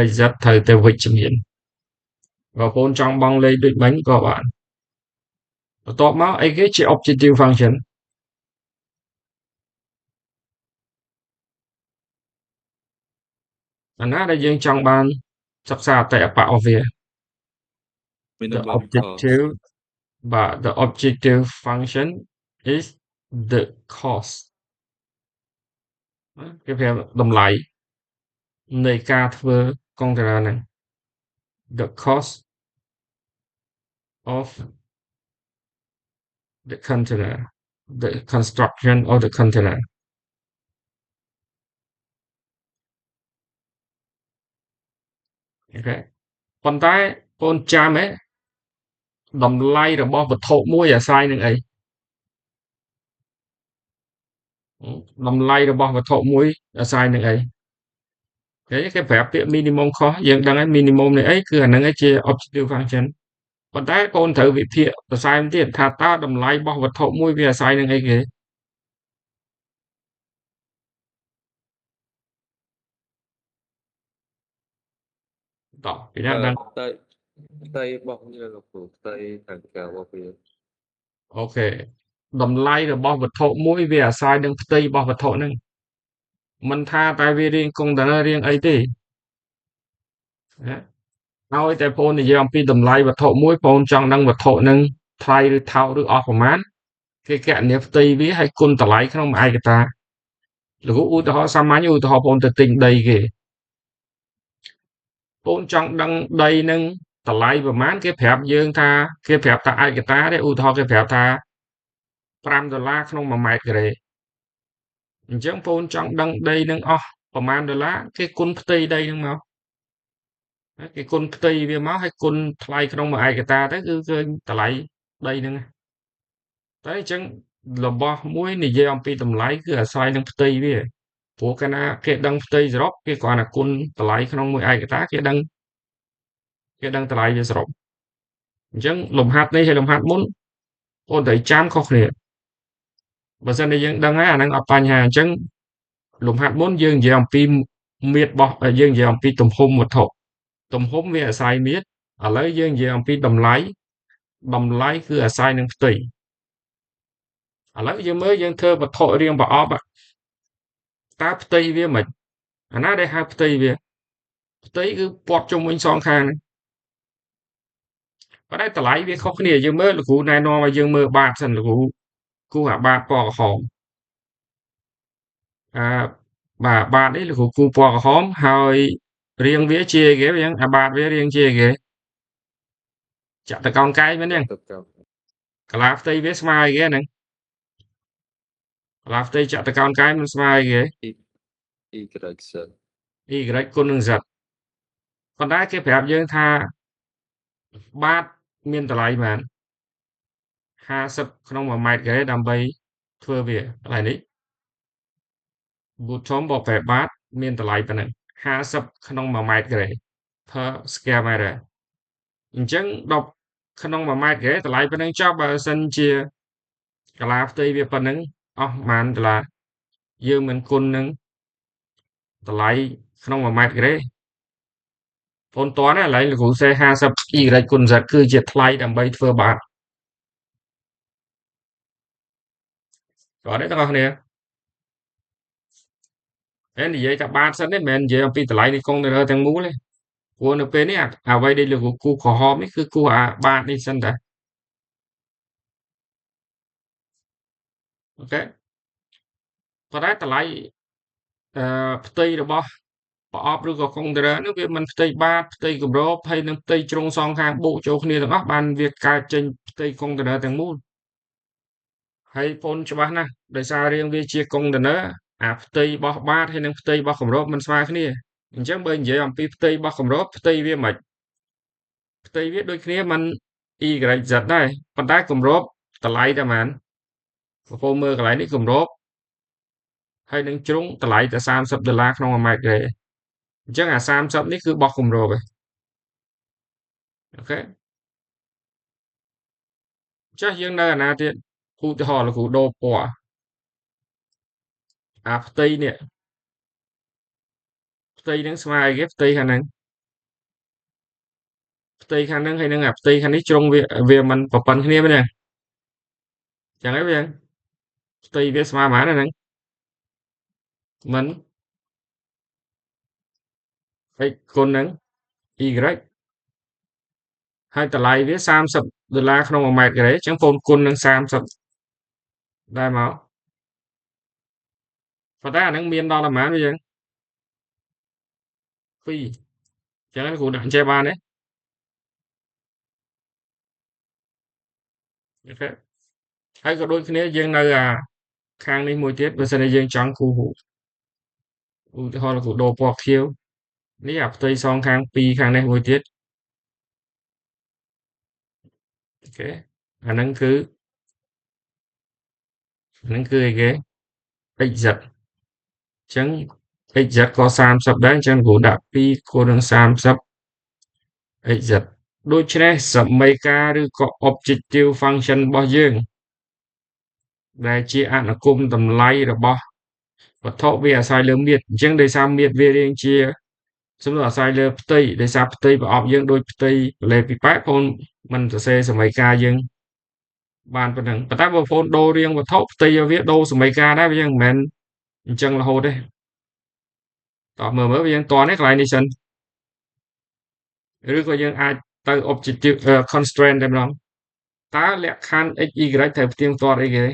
Speaker 1: y z ត្រូវទៅវិជ្ជមានបើបងប្អូនចង់បង់លេខដូចមិញក៏បានបន្ទាប់មកអីគេជា objective function អាណាដែលយើងចង់បានសិក្សាអតិអបៈរបស់វា the
Speaker 2: minimum cost
Speaker 1: objective បាទ the objective function is the cost គេប្រាប់តម្លៃនៃការធ្វើ container ហ្នឹង the cost of the container the construction of the container អូខេប៉ុន្តែបងចាំតម្លៃរបស់វត្ថុមួយអាស្រ័យនឹងអីតម្លៃរបស់វត្ថុមួយអាស្រ័យនឹងអីគេប្រាប់ពាក្យ minimum cost យើងដឹងហើយ minimum នៃអីគឺអាហ្នឹងឯងជា objective function ប៉ុន្តែកូនត្រូវវិភាគបន្ថែមទៀតថាតើតម្លៃរបស់វត្ថុមួយវាអាស្រ័យនឹងអីគេតោះពីណាដឹង
Speaker 2: ផ្ទៃរបស់វាលោកគ្រូផ្ទៃខាងក្រៅរបស់វា
Speaker 1: អូខេតម្លៃរបស់វត្ថុមួយវាអាស្រ័យនឹងផ្ទៃរបស់វត្ថុហ្នឹងមិនថាតែវារាង container រាងអីទេណាឲ្យតែបងនិយាយអំពីតម្លៃវត្ថុមួយបងចង់ដឹងវត្ថុហ្នឹងថ្លៃឬថោកឬអស់ប្រមាណគេគណនាផ្ទៃវាឲ្យគុណតម្លៃក្នុងមួយឯកតាលោកឧទាហរណ៍សាមញ្ញឧទាហរណ៍បងទៅទិញដីគេបងចង់ដឹងដីហ្នឹងតម្លៃប្រមាណគេប្រាប់យើងថាគេប្រាប់ថាឯកតាទេឧទាហរណ៍គេប្រាប់ថា$5ក្នុង1ម៉ែត្រការ៉េអញ្ចឹងបងចង់ដឹងដីហ្នឹងអស់ ប្រមាណដុល្លារគេគុណផ្ទៃដីហ្នឹងមកគេគុណផ្ទៃវាមកហើយគុណថ្លៃក្នុងមួយឯកតាទៅគឺឃើញតម្លៃដីហ្នឹងតែអញ្ចឹងរបស់មួយនិយាយអំពីតម្លៃគឺអាស្រ័យនឹងផ្ទៃវាព្រោះកាលណាគេដឹងផ្ទៃសរុបគេគ្រាន់តែគុណតម្លៃក្នុងមួយឯកតាគេដឹងតម្លៃវាសរុបអញ្ចឹងលំហាត់នេះហើយលំហាត់មុនអូនត្រូវចាំខុសគ្នាបើសិនជាយើងដឹងហើយអាហ្នឹងអត់បញ្ហាអញ្ចឹងលំហាត់មុនយើងនិយាយអំពីមាត្របោះយើងនិយាយអំពីទំហំវត្ថុទំហំវាអាស្រ័យមាត្រឥឡូវយើងនិយាយអំពីតម្លៃគឺអាស្រ័យនឹងផ្ទៃឥឡូវយើងមើលយើងធ្វើវត្ថុរាងប្រអប់តើផ្ទៃវាមិនអាណាដែលហៅផ្ទៃវាផ្ទៃគឺព័ទ្ធជុំវិញសងខាងប៉ុន្តែតម្លៃវាខុសគ្នាយើងមើលលោកគ្រូណែនាំឲ្យយើងមើលបាតសិនលោកគ្រូគូសអាបាតពណ៌ក្រហមអាបាទបាតនេះលោកគ្រូគូសពណ៌ក្រហមហើយរាងវាជាគេអញ្ចឹងអាបាតវារាងជាគេចាក់តកោណកែងមែនទេកាឡាផ្ទៃវាស្មើគេហ្នឹងកាឡាផ្ទៃចាក់តកោណកែងមិនស្មើគេ y គុណនឹង z ប៉ុន្តែគេប្រាប់យើងថាបាតមានតម្លៃប៉ុន្មាន50ក្នុង1ម៉ែត្រការ៉េដើម្បីធ្វើវាកន្លែងនេះប៊ូថុំបកប្រែបាតមានតម្លៃប៉ុណ្ណឹង50ក្នុង1ម៉ែត្រការ៉េ per square meter អញ្ចឹង10ក្នុង1ម៉ែត្រការ៉េតម្លៃប៉ុណ្ណឹងចុះបើសិនជាកាឡាផ្ទៃវាប៉ុណ្ណឹងអស់ប៉ុន្មានដុល្លារយើងមិនគុណនឹងតម្លៃក្នុង1ម៉ែត្រការ៉េបងតន់ឥឡូវលោកគ្រូសេ50 y គុណ z គឺជាថ្លៃដើម្បីធ្វើបាតគាត់ទេទាំងអស់គ្នាហើយនិយាយថាបាតសិនទេមិនមែននិយាយអំពីតម្លៃនៃកុងតឺន័រទាំងមូលទេព្រោះនៅពេលនេះអ្វីដែលលោកគ្រូគូសក្រហមនេះគឺគូសអាបាតនេះសិនតាអូខេប៉ុន្តែតម្លៃផ្ទៃរបស់ប្រអប់ឬក៏កុងតឺន័រនោះវាមិនផ្ទៃបាតផ្ទៃគម្របហើយនិងផ្ទៃជ្រុងសងខាងបូកចូលគ្នាទាំងអស់បានវាកើតចេញផ្ទៃកុងតឺន័រទាំងមូលហើយបងច្បាស់ណាស់ដោយសាររាងវាជាកុងតឺន័រអាផ្ទៃរបស់បាតហើយនិងផ្ទៃរបស់គម្របមិនស្មើគ្នាអញ្ចឹងបើនិយាយអំពីផ្ទៃរបស់គម្របផ្ទៃវាមិនផ្ទៃវាដូចគ្នាមិន y z ដែរប៉ុន្តែគម្របតម្លៃតែប៉ុន្មានបងប្អូនមើលកន្លែងនេះគម្របហើយនឹងជ្រុងតម្លៃតែ$30ក្នុង1ម៉ែត្រការ៉េអញ្ចឹងអា30នេះគឺបោះគម្របឯងអូខេចុះយើងនៅអាណាទៀតឧទាហរណ៍លោកគ្រូដូរពណ៌អាផ្ទៃនេះផ្ទៃនឹងស្មើគេផ្ទៃខាងហ្នឹងផ្ទៃខាងហ្នឹងហើយនឹងអាផ្ទៃខាងនេះជ្រុងវាមិនប្រប៉ុនគ្នាមែនទេចឹងហើយវាផ្ទៃវាស្មើប៉ុន្មានហ្នឹងមិន x គុណនឹង y ហើយតម្លៃវា$30ក្នុង1ម៉ែត្រការ៉េអញ្ចឹងបងគុណនឹង30ដែរមកប៉ុន្តែអាហ្នឹងមានដល់ប៉ុន្មានវាយើង2អញ្ចឹងគ្រូដាក់ចេះបានទេអូខេហើយក៏ដូចគ្នាយើងនៅអាខាងនេះមួយទៀតបើសិនជាយើងចង់គូសឧទាហរណ៍លោកគ្រូដូរពណ៌ខៀវនេះអាផ្ទៃសងខាង2ខាងនេះមួយទៀតអូខេអាហ្នឹងគឺអីគេ xz អញ្ចឹង xz ក៏30ដែរអញ្ចឹងគ្រូដាក់2คูณនឹង30 xz ដូច្នេះសមីការឬក៏ objective function របស់យើងដែលជាអនុគមតម្លៃរបស់វត្ថុវាអាស្រ័យលើមាត្រអញ្ចឹងដោយសារមាត្រវារាងជាសំដៅអាស្រ័យលើផ្ទៃដោយសារផ្ទៃប្រអប់យើងដូចផ្ទៃលេខពីប៉ែបងមិនសរសេរសមីការយើងបានប៉ុណ្ណឹងប៉ុន្តែបងប្អូនដូររាងវត្ថុផ្ទៃវាដូរសមីការដែរវាយើងមិនមែនអញ្ចឹងរហូតទេតោះមើលវាយើងតនេះកន្លែងនេះសិនឬក៏យើងអាចទៅ objective constraint តែម្ដងតើលក្ខខណ្ឌ x y ត្រូវផ្ទៀងផ្ទាត់អីគេ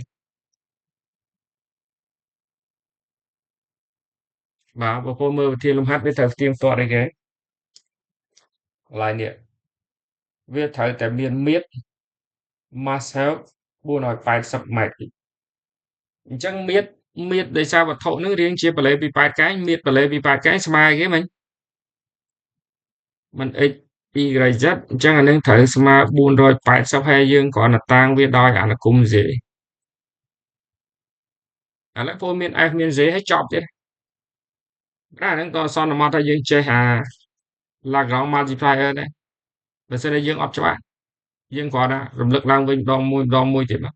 Speaker 1: បាទបងប្អូនមើលវិធីលំហាត់វាត្រូវផ្ទៀងផ្ទាត់អីគេកន្លែងនេះវាត្រូវតែមានមាត្រ mass help 480ម៉ែត្រអញ្ចឹងមាត្រ មាត្រដោយសារវត្ថុហ្នឹងរាងជាballet ពី8កែងមាត្រballet ពី8កែងស្មើគេមិញមិន x y z អញ្ចឹងអានឹងត្រូវស្មើ480ហើយយើងគ្រាន់តែតាំងវាដោយអនុគម z ឥឡូវពលមាន f មាន z ហើយចប់ទៀតអាហ្នឹងក៏សន្មតថាយើងចេះអា Lagrange multiplier ដែរបើសិនជាយើងអត់ច្បាស់យើងគ្រាន់តែរំលឹកឡើងវិញម្ដងមួយទៀតមក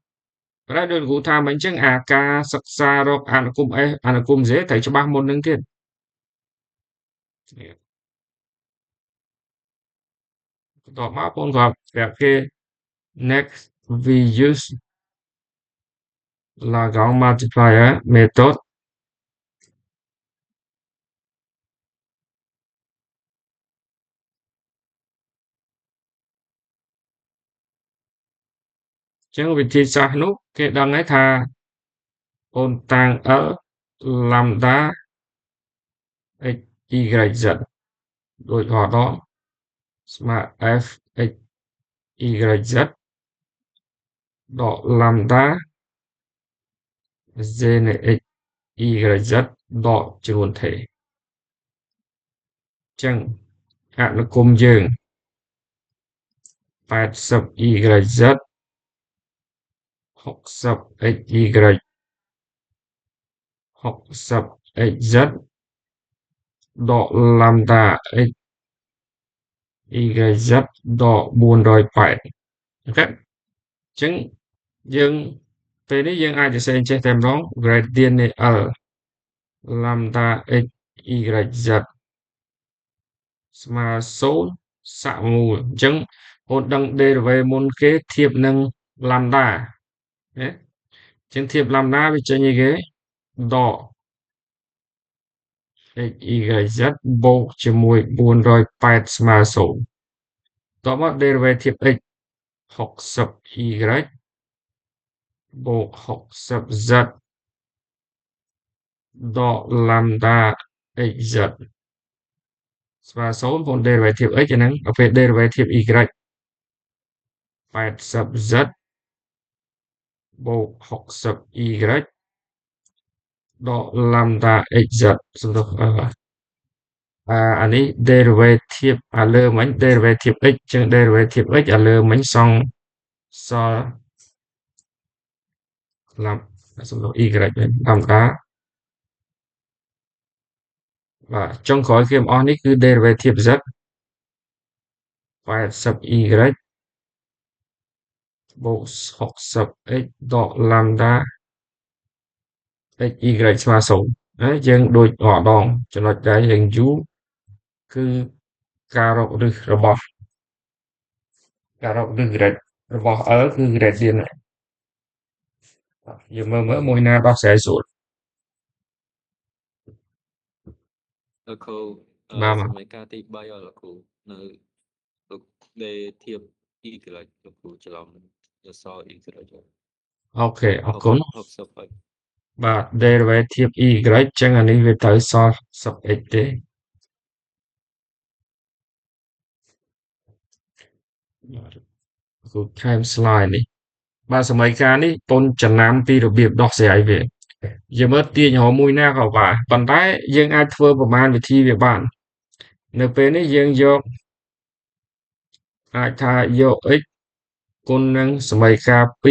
Speaker 1: ប៉ុន្តែដូចគ្រូថាមិញអញ្ចឹងអាការសិក្សារកអនុគម s អនុគម z ត្រូវច្បាស់មុននឹងទៀតបន្ទាប់មកបងក៏ប្រាប់គេ next we use Lagrange multiplier method អញ្ចឹងវិធីសាស្ត្រនោះគេដឹងហើយថាអូនតាំង L lambda x y z ដូចរហដស្មើ f x y z ដក lambda z នៃ x y z ដកចំនួនថេរអញ្ចឹងអនុគមយើង80 y z 60 x y 60 x z ដក lambda x y z ដក480អូខេអញ្ចឹងយើងពេលនេះយើងអាចសរសេរចេះតែម្ដង gradient នៃ L lambda x y z ស្មើ0សាក់មូលអញ្ចឹងអូនដឹង derivative មុនគេធៀបនឹង lambda ណាអញ្ចឹងធៀប lambda វាចេញអីគេដក x y z បូកជាមួយ480ស្មើ0តមក derivative x 60 y បូក60 z ដក lambda x z ស្មើ0ព្រោះ derivative x អាហ្នឹងដល់ពេល derivative y 80 z បូក60 y ដក lambda x z សំដៅអានេះ derivative អាលើមិញ derivative x ចឹង derivative x អាលើមិញសល់ សំដៅ y វិញlambda បាទចុងក្រោយគេអស់នេះគឺ derivative z 80 y បូក60 x ដក lambda x y ស្មើ0ហើយយើងដូចរាល់ដងចំណុចដែលយើងយូរគឺការរកឫសរបស់grade របស់ L គឺ gradient យើងមើលមួយណាដោះស្រាយស្រួល
Speaker 2: លោកគ្រូ
Speaker 1: បាទ
Speaker 2: សម័យកាលទី3ឲ្យលោកគ្រូនៅលោកដេធៀប y លោកគ្រូច្រឡំយស y
Speaker 1: អូខេអរគុណ
Speaker 2: 60ហើយ
Speaker 1: បាទ derivative y ចឹងអានេះវាត្រូវសល់ 10x ទេបាទគូថែម slide នេះបាទសម័យកាលនេះពន្ធចំណាំពីរបៀបដោះស្រាយវាយើងមើលទាញរកមួយណាក៏បានប៉ុន្តែយើងអាចធ្វើប្រមាណវិធីវាបាននៅពេលនេះយើងយកអាចថាយក x គុណនឹងសមីការ2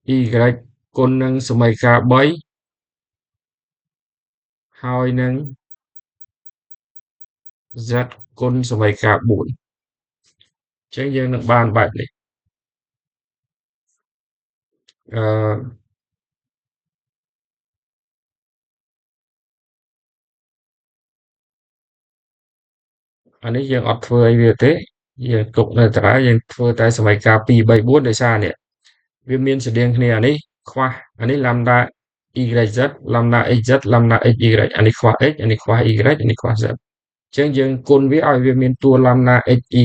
Speaker 1: y គុណនឹងសមីការ3ហើយនឹង z គុណសមីការ4អញ្ចឹងយើងនឹងបានបែបនេះអឺអានេះយើងអត់ធ្វើអីវាទេយើងទុកនៅតារាយើងធ្វើតែសមីការ2 3 4ដោយសារនេះវាមានស្រដៀងគ្នាអានេះខ្វះអានេះ lambda y z lambda x z lambda x y អានេះខ្វះ x អានេះខ្វះ y អានេះខ្វះ z អញ្ចឹងយើងគុណវាឲ្យវាមានតួ lambda x y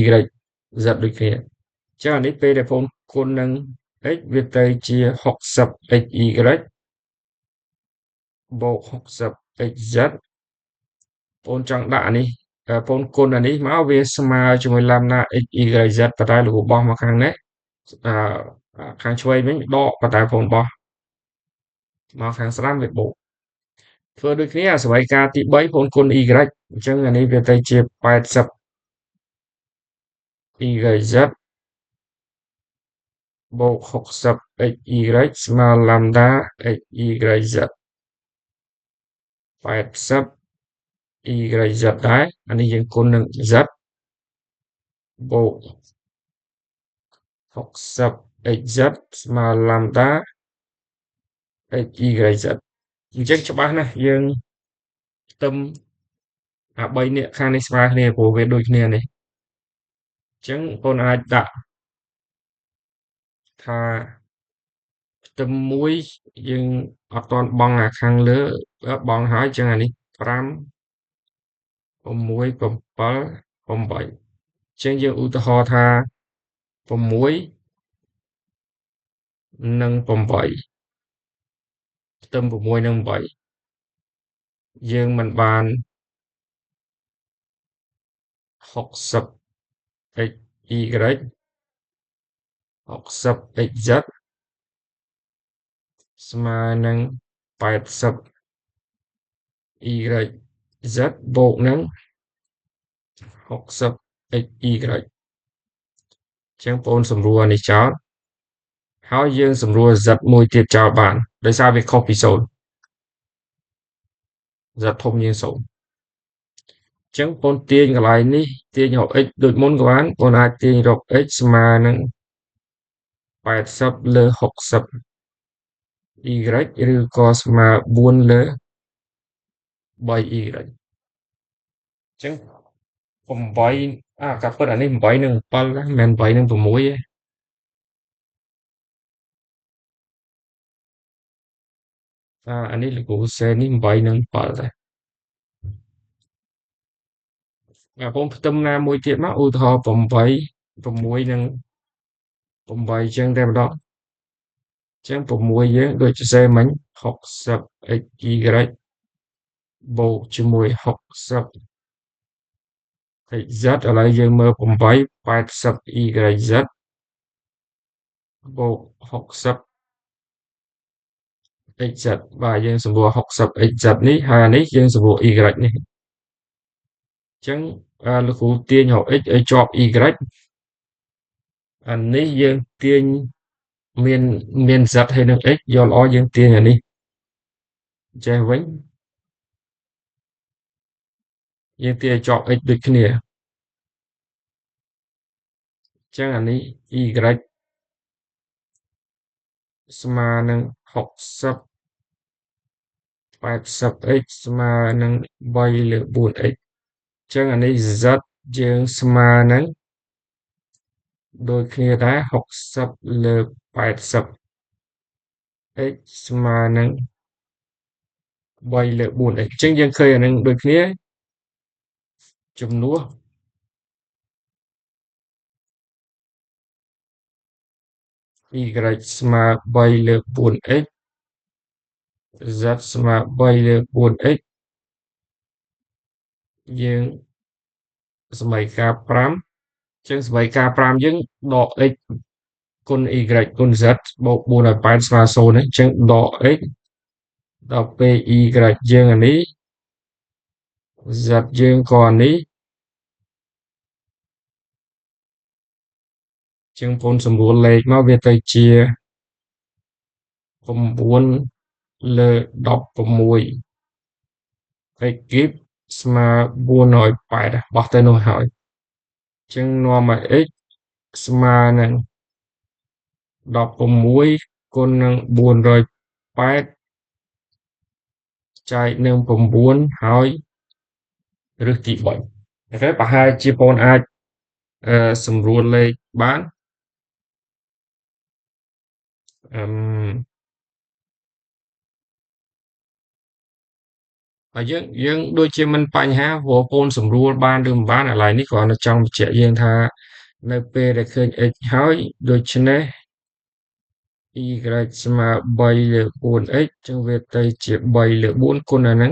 Speaker 1: z ដូចគ្នាអញ្ចឹងអានេះពេលដែលបងគុណនឹង x វាទៅជា60 x y បូក60 x z បងចង់ដាក់អានេះបងគុណអានេះមកវាស្មើជាមួយ lambda x y z ប៉ុន្តែលោកបោះមកខាងនេះខាងឆ្វេងវិញដកប៉ុន្តែបងបោះ មកខាងស្ដាំវាបូកធ្វើដូចគ្នាអាសមីការទី3ប្អូនគុណ y អញ្ចឹងអានេះវាទៅជា80 y បូក60 xy ស្មើឡាំដា xyz 80 YZ ដែរអានេះយើងគុណនឹង Z បូក60 XZ ស្មើឡាំដា XYZ អញ្ចឹងច្បាស់ណាស់យើងផ្ទឹមអា3នេះខាងនេះស្មើគ្នាព្រោះវាដូចគ្នានេះអញ្ចឹងបងអាចដាក់ថាផ្ទឹម1យើងអត់ទាន់បង់អាខាងលើបង់ហើយអញ្ចឹងអានេះ5 6 7 8អញ្ចឹងយើងឧទាហរណ៍ថា6និង8ផ្ទឹម6និង8យើងមិនបាន60 xy 60 xz ស្មើនឹង80 YZ បូកនឹង60 xy អញ្ចឹងបងសម្រួលនេះចោលហើយយើងសម្រួល Z មួយទៀតចោលបានដោយសារវាខុសពី0 Z ធំជាង0អញ្ចឹងបងទាញកន្លែងនេះទាញរក x ដូចមុនក៏បានបងអាចទាញរក x ស្មើនឹង80លើ60 y ឬក៏ស្មើ4លើ3y អញ្ចឹង8កាពិតអានេះ8និង7ណាមិនមែន8និង6ទេអានេះលោកគ្រូសេនេះ8និង7ដែរបងផ្ទឹមណាមួយទៀតមកឧទាហរណ៍8 6និង8អញ្ចឹងតែម្ដងអញ្ចឹង6យើងដូចសរសេរមិញ60 xy បូកជាមួយ60 xz ឥឡូវយើងមើល8 80 YZ បូក60 xz បាទយើងសម្រួល60 xz នេះហើយអានេះយើងសម្រួល y នេះអញ្ចឹងលោកគ្រូទាញរក x ឲ្យជាប់ y អានេះយើងទាញមាន z ហើយនឹង x យកល្អយើងទាញអានេះចេះវិញយើងទាញឲ្យជាប់ x ដូចគ្នាអញ្ចឹងអានេះ y ស្មើនឹង60 80x ស្មើនឹង3លើ 4x អញ្ចឹងអានេះ z យើងស្មើនឹងដូចគ្នាដែរ60លើ80 x ស្មើនឹង3លើ 4x អញ្ចឹងយើងឃើញអានឹងដូចគ្នាជំនួស y ស្មើ3លើ 4x z ស្មើ3លើ 4x យើងសមីការ5អញ្ចឹងសមីការ5យើងដក x គុណ y គុណ z បូក4ឲ្យ8ស្មើ0អញ្ចឹងដក x ដល់ពេល y យើងអានេះ z យើងក៏អានេះចឹងបងសម្រួលលេខមកវាទៅជា9លើ16 x គីបស្មើ408បោះទៅនោះហើយចឹងនាំឲ្យ x ស្មើនឹង16គុណនឹង408ចែកនឹង9ហើយរឹសទី3អូខេប្រហែលជាបងអាចសម្រួលលេខបានអឺហើយយើងដូចជាមិនបញ្ហាព្រោះកូនសម្រួលបានឬមិនបានឥឡូវនេះគ្រាន់តែចង់បញ្ជាក់យើងថានៅពេលដែលឃើញ x ហើយដូច្នេះ y ស្មើ3លើ 4x ចឹងវាទៅជា3លើ4គុណអាហ្នឹង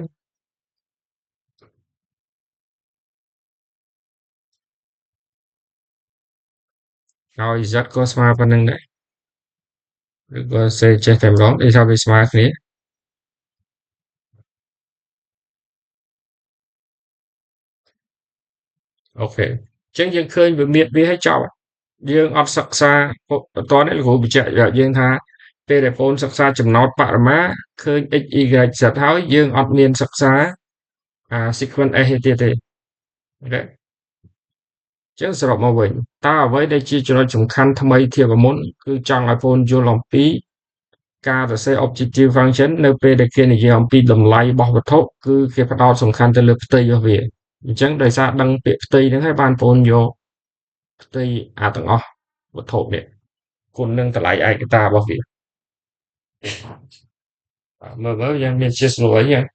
Speaker 1: ហើយ z ក៏ស្មើប៉ុណ្្នឹងដែរឬក៏សេចេះតែម្ដងដូចថាវាស្មើគ្នា អូខេអញ្ចឹងយើងឃើញវាមានវាឲ្យចប់យើងអត់សិក្សាបន្តនេះលោកគ្រូបញ្ជាក់យើងថាពេលដែលបងសិក្សាចំណោទបរិមាឃើញ x y z ហើយយើងអត់មានសិក្សាsequence S ទៀតទេអូខេចឹងសរុបមកវិញតើអ្វីដែលជាចំណុចសំខាន់ថ្មីធៀបមុនគឺចង់ឲ្យបងយល់អំពីការសរសេរ objective function នៅពេលដែលគេនិយាយអំពីតម្លៃរបស់វត្ថុគឺគេផ្ដោតសំខាន់ទៅលើផ្ទៃរបស់វាអញ្ចឹងដោយសារដឹងពាក្យផ្ទៃហ្នឹងហើយបានបងយកផ្ទៃទាំងអស់វត្ថុនេះគុណនឹងតម្លៃឯកតារបស់វាមើលយ៉ាងមានជាស្រួលអីហ្នឹង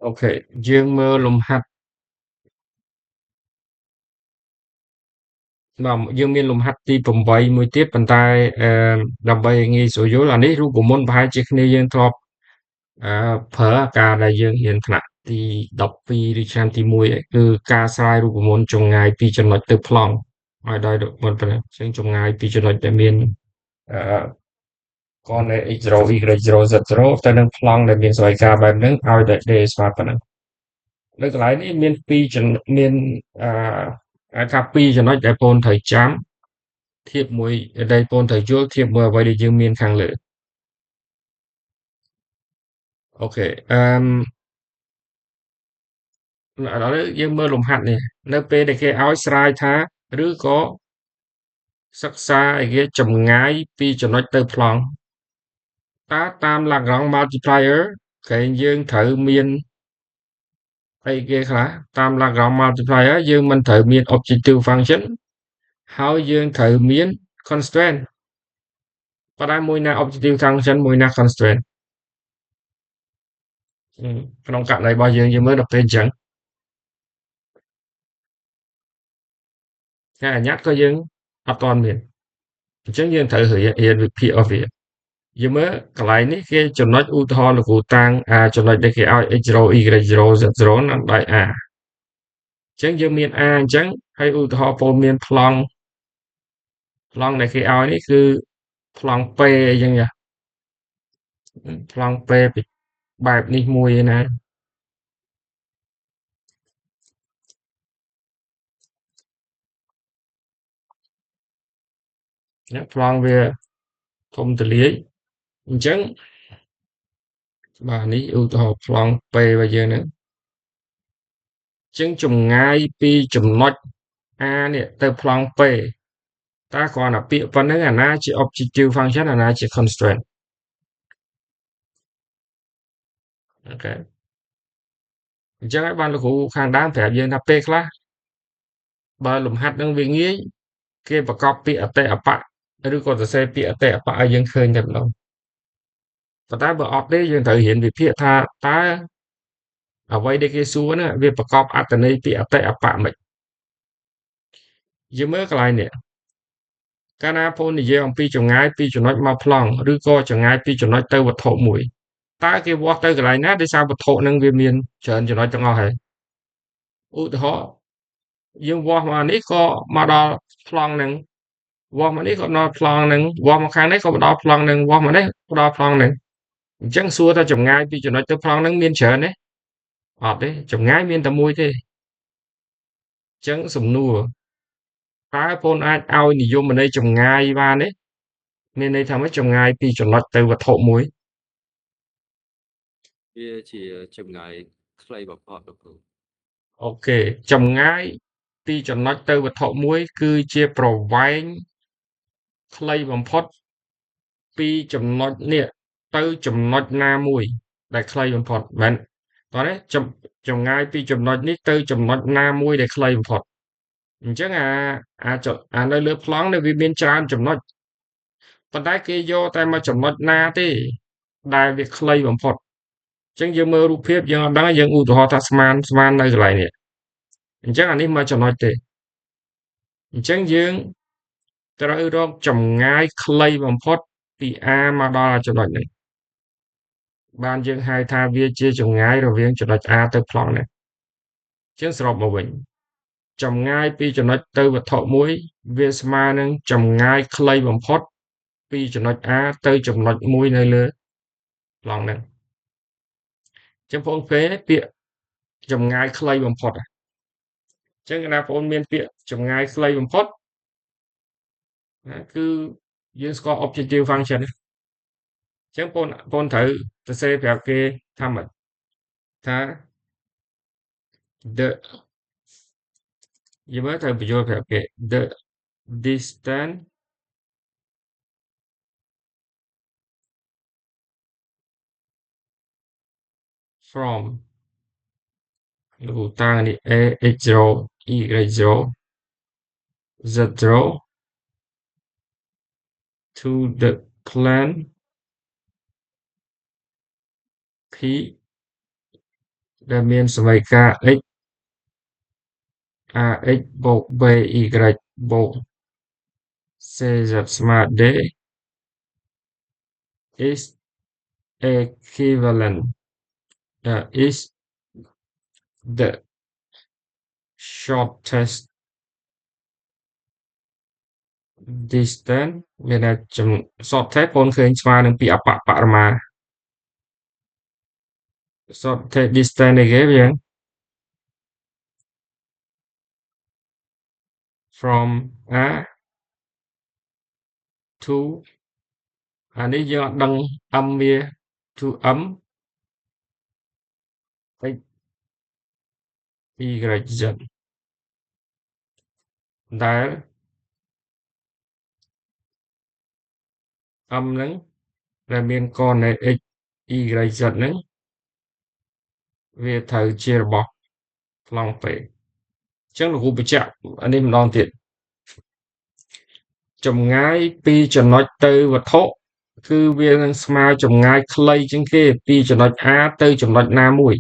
Speaker 1: អូខេយើងមើលលំហាត់បាទយើងមានលំហាត់ទី8មួយទៀតប៉ុន្តែដើម្បីងាយស្រួលយល់អានេះរូបមន្តប្រហែលជាគ្នាយើងធ្លាប់ប្រើការដែលយើងរៀនថ្នាក់ទី12ឬឆ្នាំទី1ឯងគឺការស្រាយរូបមន្តចម្ងាយពីចំណុចទៅប្លង់ឲ្យដោយរូបមន្តប៉ុណ្ណឹងអញ្ចឹងចម្ងាយពីចំណុចដែលមានអឺ coordinate x0 y0 z0 ទៅនឹងប្លង់ដែលមានសមីការបែបហ្នឹងឲ្យតែ d ស្មើប៉ុណ្ណឹងនៅកន្លែងនេះមានមានអអាចថាពីរចំណុចដែលបងត្រូវចាំធៀបមួយដែលបងត្រូវយល់ធៀបមួយអ្វីដែលយើងមានខាងលើអូខេឥឡូវយើងមើលលំហាត់នេះនៅពេលដែលគេឲ្យស្រាយថាឬក៏សិក្សាឲ្យគេចម្ងាយពីចំណុចទៅប្លង់តើតាម Lagrange multiplier គេយើងត្រូវមានអីគេខ្លះតាម Lagrange multiplier យើងមិនត្រូវមាន objective function ហើយយើងត្រូវមាន constraint ប៉ុន្តែមួយណា objective function មួយណា constraint ក្នុងករណីរបស់យើងមើលដល់ពេលអញ្ចឹងតែអញ្ញត្តិក៏យើងអត់ទាន់មានអញ្ចឹងយើងត្រូវរៀនវិភាគរបស់វាយើងមើលកន្លែងនេះគេចំណុចឧទាហរណ៍លោកគ្រូតាំងចំណុចដែលគេឲ្យ x0 y0 z0 នឹងដោយ a អញ្ចឹងយើងមាន a អញ្ចឹងហើយឧទាហរណ៍ពលមានប្លង់ដែលគេឲ្យនេះគឺប្លង់ p អីចឹងចាប្លង់ p បែបនេះមួយឯណាប្លង់វាធំទូលាយអញ្ចឹងបាទនេះឧទាហរណ៍ប្លង់ p របស់យើងហ្នឹងអញ្ចឹងចម្ងាយពីចំណុច a នេះទៅប្លង់ p តើគ្រាន់តែពាក្យប៉ុណ្្នឹងអាណាជា objective function អាណាជា constraint អូខេអញ្ចឹងហើយបានលោកគ្រូខាងដើមប្រាប់យើងថាពេលខ្លះបើលំហាត់នឹងវាងាយគេប្រកបពាក្យអតិអបៈឬក៏សរសេរពាក្យអតិអបៈឲ្យយើងឃើញតែម្ដងប៉ុន្តែបើអត់ទេយើងត្រូវរៀនវិភាគថាតើអ្វីដែលគេសួរហ្នឹងវាប្រកបអត្ថន័យពាក្យអតិអបៈមិនយើងមើលកន្លែងនេះកាលណាពូននិយាយអំពីចម្ងាយពីចំណុចមកប្លង់ឬក៏ចម្ងាយពីចំណុចទៅវត្ថុមួយតើគេវាស់ទៅកន្លែងណាដោយសារវត្ថុហ្នឹងវាមានច្រើនចំណុចទាំងអស់ហើយឧទាហរណ៍យើងវាស់មកនេះក៏មកដល់ប្លង់ហ្នឹងវាស់មកនេះក៏ដល់ប្លង់ហ្នឹងវាស់មកខាងនេះក៏ដល់ប្លង់ហ្នឹងវាស់មកនេះក៏ដល់ប្លង់ហ្នឹងអញ្ចឹងសួរថាចម្ងាយពីចំណុចទៅប្លង់ហ្នឹងមានច្រើនទេអត់ទេចម្ងាយមានតែមួយទេអញ្ចឹងសំណួរតើបងអាចឲ្យនិយមន័យចម្ងាយបានទេមានន័យថាម៉េចចម្ងាយពីចំណុចទៅវត្ថុមួយ
Speaker 2: វាជាចម្ងាយខ្លីបំផុតលោកគ្រូ
Speaker 1: អូខេចម្ងាយពីចំណុចទៅវត្ថុមួយគឺជាប្រវែងខ្លីបំផុតពីចំណុចនេះទៅចំណុចណាមួយដែលខ្លីបំផុតមែនតោះនេះចម្ងាយពីចំណុចនេះទៅចំណុចណាមួយដែលខ្លីបំផុតអញ្ចឹងអានៅលើប្លង់នេះវាមានច្រើនចំណុច ប៉ុន្តែគេយកតែមកចំណុចណាទេដែលវាខ្លីបំផុតអញ្ចឹងយើងមើលរូបភាពយើងអត់ដឹងយើងឧទាហរណ៍ថាស្មាននៅកន្លែងនេះអញ្ចឹងអានេះមកចំណុចទេអញ្ចឹងយើងត្រូវរកចម្ងាយខ្លីបំផុតពី A មកដល់ចំណុចនេះបានយើងហៅថាវាជាចម្ងាយរវាងចំណុច A ទៅប្លង់នេះអញ្ចឹងសរុបមកវិញចម្ងាយពីចំណុចទៅវត្ថុមួយវាស្មើនឹងចម្ងាយខ្លីបំផុតពីចំណុច A ទៅចំណុចមួយនៅលើប្លង់ហ្នឹងអញ្ចឹងបងប្អូនពាក្យចម្ងាយខ្លីបំផុតអញ្ចឹងណាបងប្អូនមានពាក្យចម្ងាយខ្លីបំផុតណាគឺយើងស្គាល់ objective function អញ្ចឹងបងប្អូនត្រូវសរសេរប្រាប់គេថាម៉េចថា the យើងមើលត្រូវបញ្យល់ប្រាប់គេ the distance from លោកតាំងនេះ a x0 y0 z0 to the plane p ដែលមានសមីការ x ax បូក by បូក cz ស្មើ d is equivalent is the shortest distance មានតែshortest បងឃើញស្មើនឹងពីអបបរមា shortest distance នេះគេវា from A to អានេះយើងអត់ដឹង m វា to m x y z ដែល m ហ្នឹងដែលមានកននៃ x y z ហ្នឹងវាត្រូវជារបស់ប្លង់ពេកអញ្ចឹងលោកគ្រូបញ្ជាក់អានេះម្ដងទៀតចម្ងាយពីចំណុចទៅវត្ថុគឺវានឹងស្មើចម្ងាយខ្លីជាងគេពីចំណុច A ទៅចំណុចណាមួយ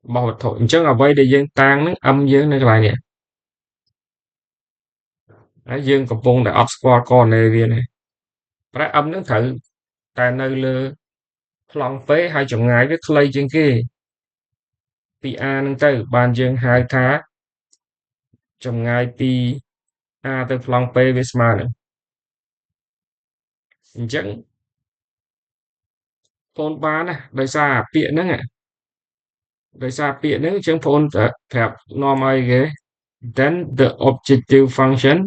Speaker 1: របស់វត្ថុអញ្ចឹងអ្វីដែលយើងតាំងហ្នឹង m យើងនៅកន្លែងនេះហើយយើងកំពុងតែអត់ស្គាល់កននៃវានេះប្រហែល m ហ្នឹងត្រូវតែនៅលើប្លង់ពេកហើយចម្ងាយវាខ្លីជាងគេពី A ហ្នឹងទៅបានយើងហៅថាចម្ងាយពី A ទៅប្លង់ពេកវាស្មើនឹងអញ្ចឹងបងបានណាដោយសារពាក្យហ្នឹងអញ្ចឹងបងប្រាប់នាំឲ្យគេ then the objective function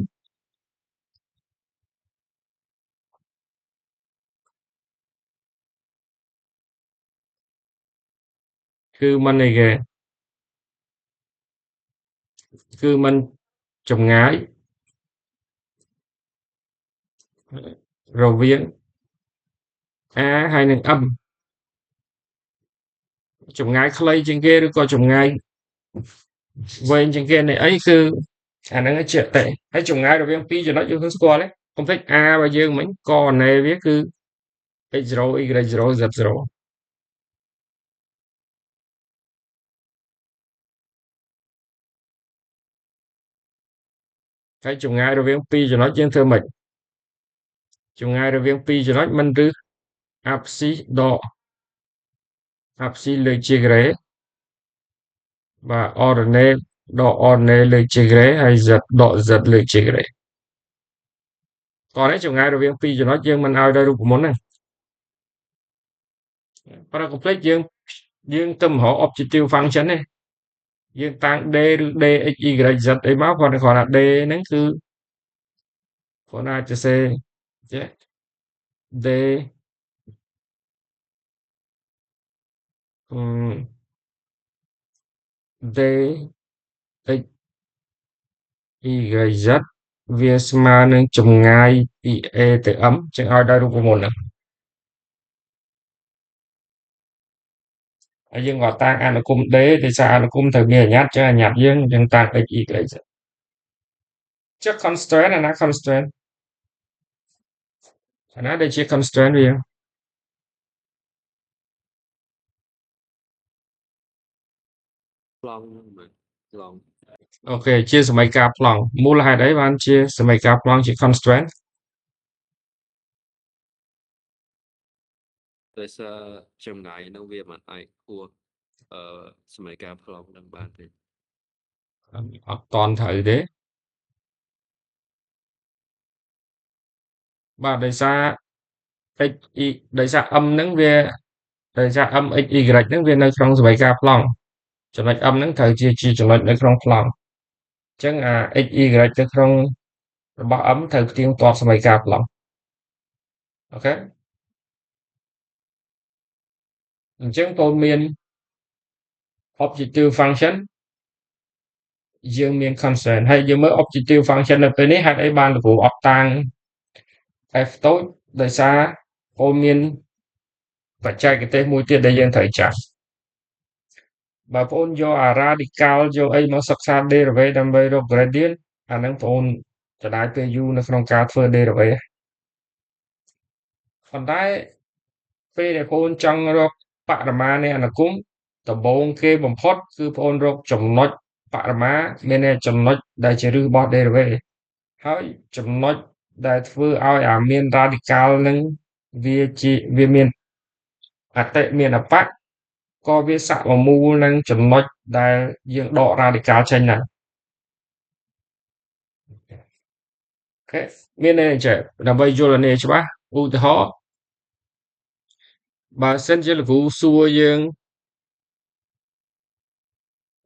Speaker 1: គឺมันអីគេគឺมันចម្ងាយរវាង A ហើយនឹង m ចម្ងាយខ្លីជាងគេឬក៏ចម្ងាយវែងជាងគេនៃអីគឺអាហ្នឹងជាក់តែហើយចម្ងាយរវាងពីរចំណុចយើងស្គាល់ទេកុំភ្លេច A របស់យើងមិញកណែវាគឺ x0 y0 z0 ហើយចម្ងាយរវាងពីរចំណុចយើងធ្វើម៉េចចម្ងាយរវាងពីរចំណុចមិនឬ abscisse ដក abscisse លើកជាការ៉េបាទ ordinate ដក ordinate លើកជាការ៉េហើយ z ដក z លើកជាការ៉េcòn នេះចម្ងាយរវាងពីរចំណុចយើងមិនឲ្យដោយរូបមន្តហ្នឹងប៉ុន្តែកុំភ្លេចយើងទៅមករក objective function ទេយើងតាំង d ឬ dx y z អីមកគ្រាន់តែ d ហ្នឹងគឺគាត់អាចសរសេរចេះ d d x y z វាស្មើនឹងចម្ងាយពី a ទៅ m ចឹងឲ្យដោយរូបមន្តហ្នឹងហើយយើងក៏តាំងអនុគម d ដោយសារអនុគមត្រូវមានអាញ្ញត្តិចឹងអាញ្ញត្តិយើងតាំង x y z ចុះ constraint អាណា constraint អាណាដែលជា constraint វា
Speaker 2: ប្លង់ហ្នឹងមែនប្លង់
Speaker 1: អូខេជាសមីការប្លង់មូលហេតុអីបានជាសមីការប្លង់ជា constraint
Speaker 2: ដោយសារចម្ងាយហ្នឹងវាមិនអាចគួរអឺសម័យកាលប្លង់នឹងបានទេ
Speaker 1: អត់តន់ត្រូវទេបាទដោយសារ x y ដោយសារ m ហ្នឹងវាដោយសារ m x y ហ្នឹងវានៅក្នុងសមីការប្លង់ចំណុច m ហ្នឹងត្រូវជាចំណុចនៅក្នុងប្លង់អញ្ចឹងអា x y នៅក្នុងរបស់ m ត្រូវផ្ទៀងផ្ទាត់សមីការប្លង់អូខេអញ្ចឹងបងមាន objective function យើងមាន constraint ហើយយើងមើល objective function នៅពេលនេះហេតុអីបានលោកគ្រូអត់តាំង f តូចដោយសារបងមានបច្ចេកទេសមួយទៀតដែលយើងត្រូវចាស់បើបងប្អូនយកអា radical យកអីមកសិក្សា derivative ដើម្បីរក gradient អាហ្នឹងបងប្អូនចំណាយពេលយូរនៅក្នុងការធ្វើ derivative ប៉ុន្តែពេលដែលបងប្អូនចង់រកបរិមាណនៃអនុគមដំបូងគេបំផុតគឺបងប្អូនរកចំណុចបរិមាណមានន័យចំណុចដែលជាឫសរបស់ derivative ហើយចំណុចដែលធ្វើឲ្យអាមាន radical នឹងវាមានអតិមានអបៈក៏វាស័ក្តិមូលនឹងចំណុចដែលយើងដក radical ចេញដែរអូខេមានន័យអញ្ចឹងដើម្បីយល់ឲ្យនេះច្បាស់ឧទាហរណ៍បើសិនជាលោកគ្រូសួរយើង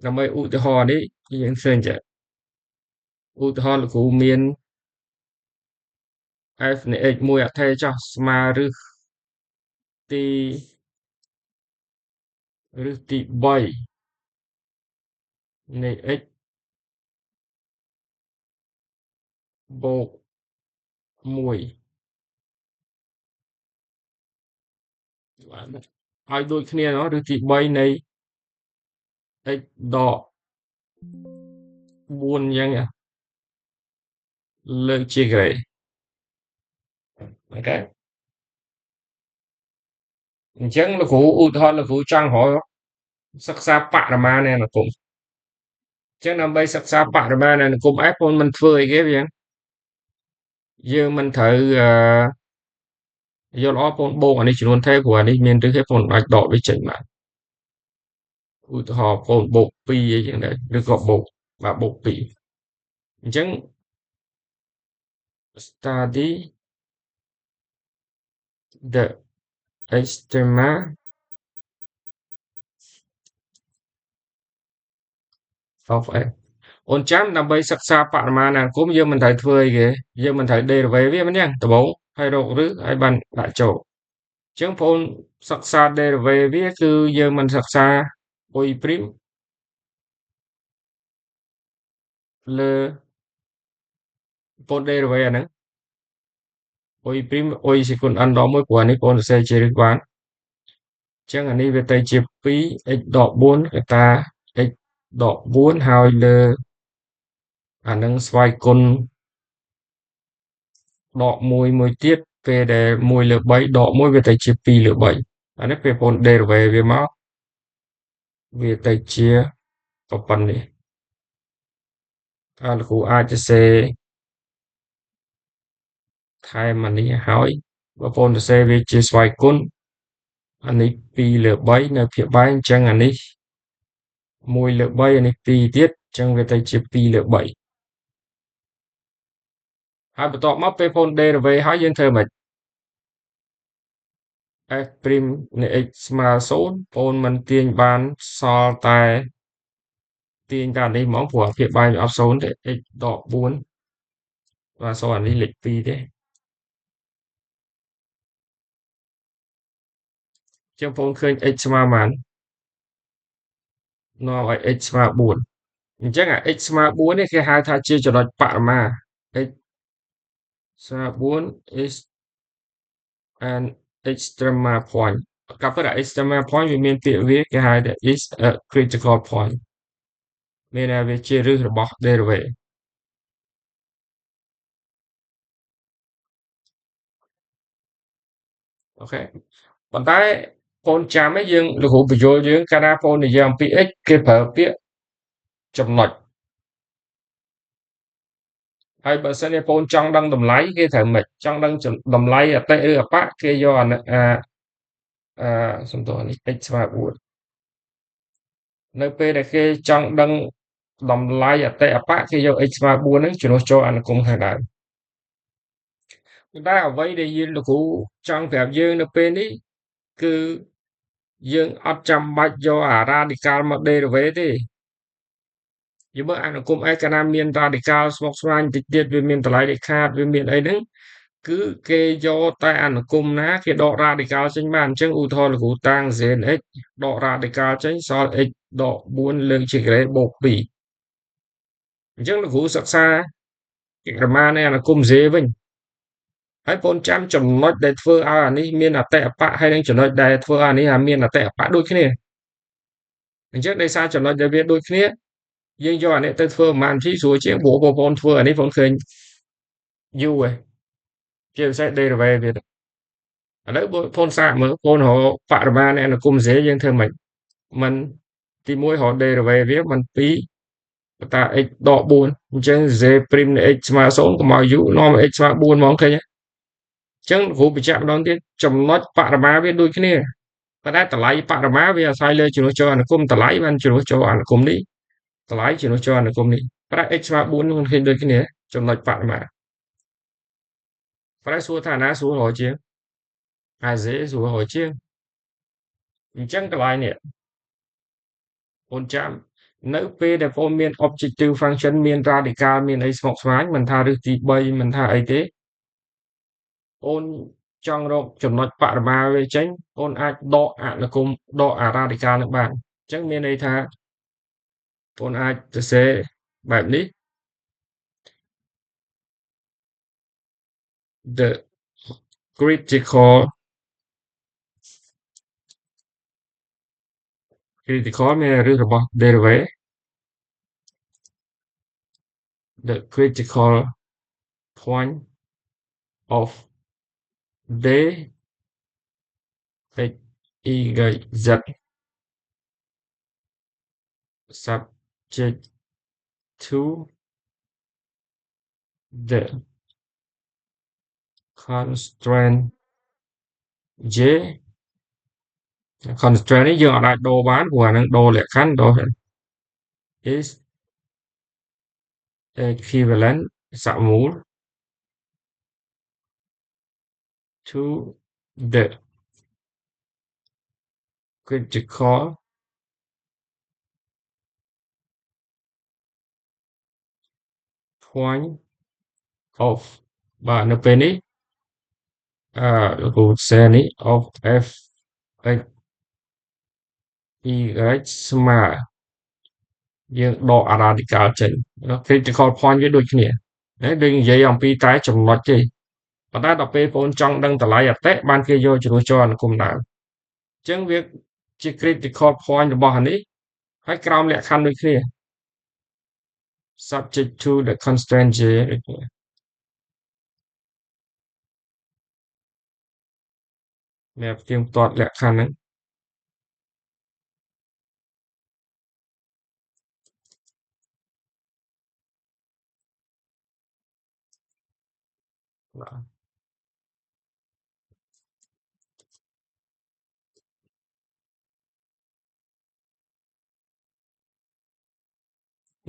Speaker 1: ដើម្បីឧទាហរណ៍នេះយើងឃើញចេះឧទាហរណ៍លោកគ្រូមាន f នៃ x មួយអថេរចោះស្មើទីទី3នៃ x បូក1បានឲ្យដូចគ្នានោះឬទី3នៃ x ដក4អញ្ចឹងលើកជាក្រេអូខេអញ្ចឹងលោកគ្រូឧទាហរណ៍លោកគ្រូចង់រកសិក្សាបរិមាណនៃអនុគមអញ្ចឹងដើម្បីសិក្សាបរិមាណនៃអនុគម F បងមិនធ្វើអីគេវាយើងមិនត្រូវយល់ល្អបងបូកអានេះចំនួនថេរព្រោះអានេះមានឫសឯងបងអាចដកវាចេញបានឧទាហរណ៍បងបូក2អីចឹងដែរឬក៏បូក2អញ្ចឹង study the extrema of x អូនចាំដើម្បីសិក្សាបរិមាណអនុគមយើងមិនត្រូវធ្វើអីគេយើងមិនត្រូវ derivative វាមិនយ៉ាងដំបូងហើយរកឫសហើយបានដាក់ចូលអញ្ចឹងបងសិក្សា derivative វាគឺយើងមិនសិក្សាអ៊ុយព្រីមលើបង derivative អាហ្នឹងអ៊ុយព្រីមអ៊ុយសេគុណ n ដក1ព្រោះអានេះបងសរសេរជាឫសបានអញ្ចឹងអានេះវាទៅជា2 x ដក4កតា x ដក4ហើយលើអានឹងស្វ័យគុណដកមួយទៀតពេលដែល1 លើ 3ដក1វាទៅជា2 លើ 3អានេះពេលបង derivative វាមកវាទៅជាប៉ុណ្នេះលោកគ្រូអាចសរសេរថែមអានេះហើយបងប្អូនសរសេរវាជាស្វ័យគុណអានេះ2 លើ 3នៅភាគបែងអញ្ចឹងអានេះ1 លើ 3អានេះ2ទៀតអញ្ចឹងវាទៅជា2 លើ 3ហើយបន្ទាប់មកពេលបង derivative ហើយយើងធ្វើម៉េច f' នៃ x ស្មើ0បងមិនទាញបានសល់តែទាញតែនេះហ្មងព្រោះអាភាគបែងវាអត់0ទេ x ដក4បាទសល់អានេះលេខ2ទេចឹងបងឃើញ x ស្មើប៉ុន្មាននាំឲ្យ x ស្មើ4អញ្ចឹងអា x ស្មើ4នេះគេហៅថាជាចំណុចបរិមា x ស្មើ4 is an extrema point កាប់ទៅអា extrema point វាមានពាក្យវាគេហៅថា is a critical point មានន័យវាជាឫសរបស់ derivative អូខេប៉ុន្តែកូនចាំឯងយើងលោកគ្រូបញ្យល់យើងកាលណាកូននិយាយអំពី x គេប្រើពាក្យចំណុចហើយបើសិនជាកូនចង់ដឹងតម្លៃគេត្រូវម៉េចចង់ដឹងតម្លៃអតិឬអបៈគេយកសំទោសនេះ x ស្មើ4នៅពេលដែលគេចង់ដឹងតម្លៃអតិអបៈគេយក x ស្មើ4ហ្នឹងជំនួសចូលអនុគមខាងដើមប៉ុន្តែអ្វីដែលយើងលោកគ្រូចង់ប្រាប់យើងនៅពេលនេះគឺយើងអត់ចាំបាច់យកអា radical មក derivate ទេយើងមើលអនុគម x កាលណាមាន radical ស្មុគស្មាញតិចទៀតវាមានតម្លៃលេខខាតវាមានអីហ្នឹងគឺគេយកតែអនុគមណាគេដក radical ចេញបានអញ្ចឹងឧទាហរណ៍លោកគ្រូតាំង sin x ដក radical ចេញសល់ x ដក4លើកជាការ៉េបូក2អញ្ចឹងលោកគ្រូសិក្សាក្រមានៃអនុគម z វិញហើយបងចាំចំណុចដែលធ្វើឲ្យអានេះមានអតិអបៈហើយនឹងចំណុចដែលធ្វើឲ្យអានេះមានអតិអបៈដូចគ្នាអញ្ចឹងដោយសារចំណុចដែលវាដូចគ្នាយើងយកអានេះទៅធ្វើប្រមាណជីស្រួលជាងព្រោះបងប្អូនធ្វើអានេះបងឃើញយូរហើយជាពិសេស derivative វាឥឡូវបងប្អូនសាកមើលបងរកបរិមាណនៃអនុគម z យើងធ្វើម៉េចมันទី1រក derivative វាมัน2បតា x ដក4អញ្ចឹង z ព្រីមនៃ x ស្មើ0កុំឲ្យ u នាំ x ស្មើ4ហ្មងឃើញទេអញ្ចឹងគ្រូបញ្ជាក់ម្ដងទៀតចំណុចបរិមាណវាដូចគ្នាប៉ុន្តែតម្លៃបរិមាណវាអាស្រ័យលើជំនួសចូលអនុគមតម្លៃបានជំនួសចូលអនុគមនេះតម្លៃជំនួសចូលអនុគមនេះប្រាក់ x ស្មើ4នោះឃើញដូចគ្នាចំណុចបរិមាណប្រាក់សួរថាណាស្រួលរកជាង AZ ស្រួលរកជាងអញ្ចឹងកន្លែងនេះបងចាំនៅពេលដែលបងមាន objective function មាន radical មានអីស្មុគស្មាញមិនថាឫសទី3មិនថាអីទេអូនចង់រកចំណុចបរិមាណវាចេញអូនអាចដកអនុគមដកអា radical នឹងបានអញ្ចឹងមានន័យថាអូនអាចសរសេរបែបនេះ the critical មានឫសរបស់ derivative the critical point of d x y z subject to the constraint j constraint នេះយើងអាចដូរបានព្រោះអានឹងដូរលក្ខខណ្ឌដូរ is equivalent សមមូល to the critical point of បាទនៅពេលនេះលោកគ្រូសែនេះ of f x y ស្មើយើងដក radical ចេញ critical point វាដូចគ្នាណាដូចនិយាយអំពីតែចំណុចទេប៉ុន្តែដល់ពេលបងចង់ដឹងតម្លៃអតិបានគេយកជំនួសចូលអនុគមដើមអញ្ចឹងវាជា critical point របស់អានេះហើយក្រោមលក្ខខណ្ឌដូចគ្នា subject to the constraint j ដូចគ្នាមានផ្ទៀងផ្ទាត់លក្ខខណ្ឌហ្នឹងបាទ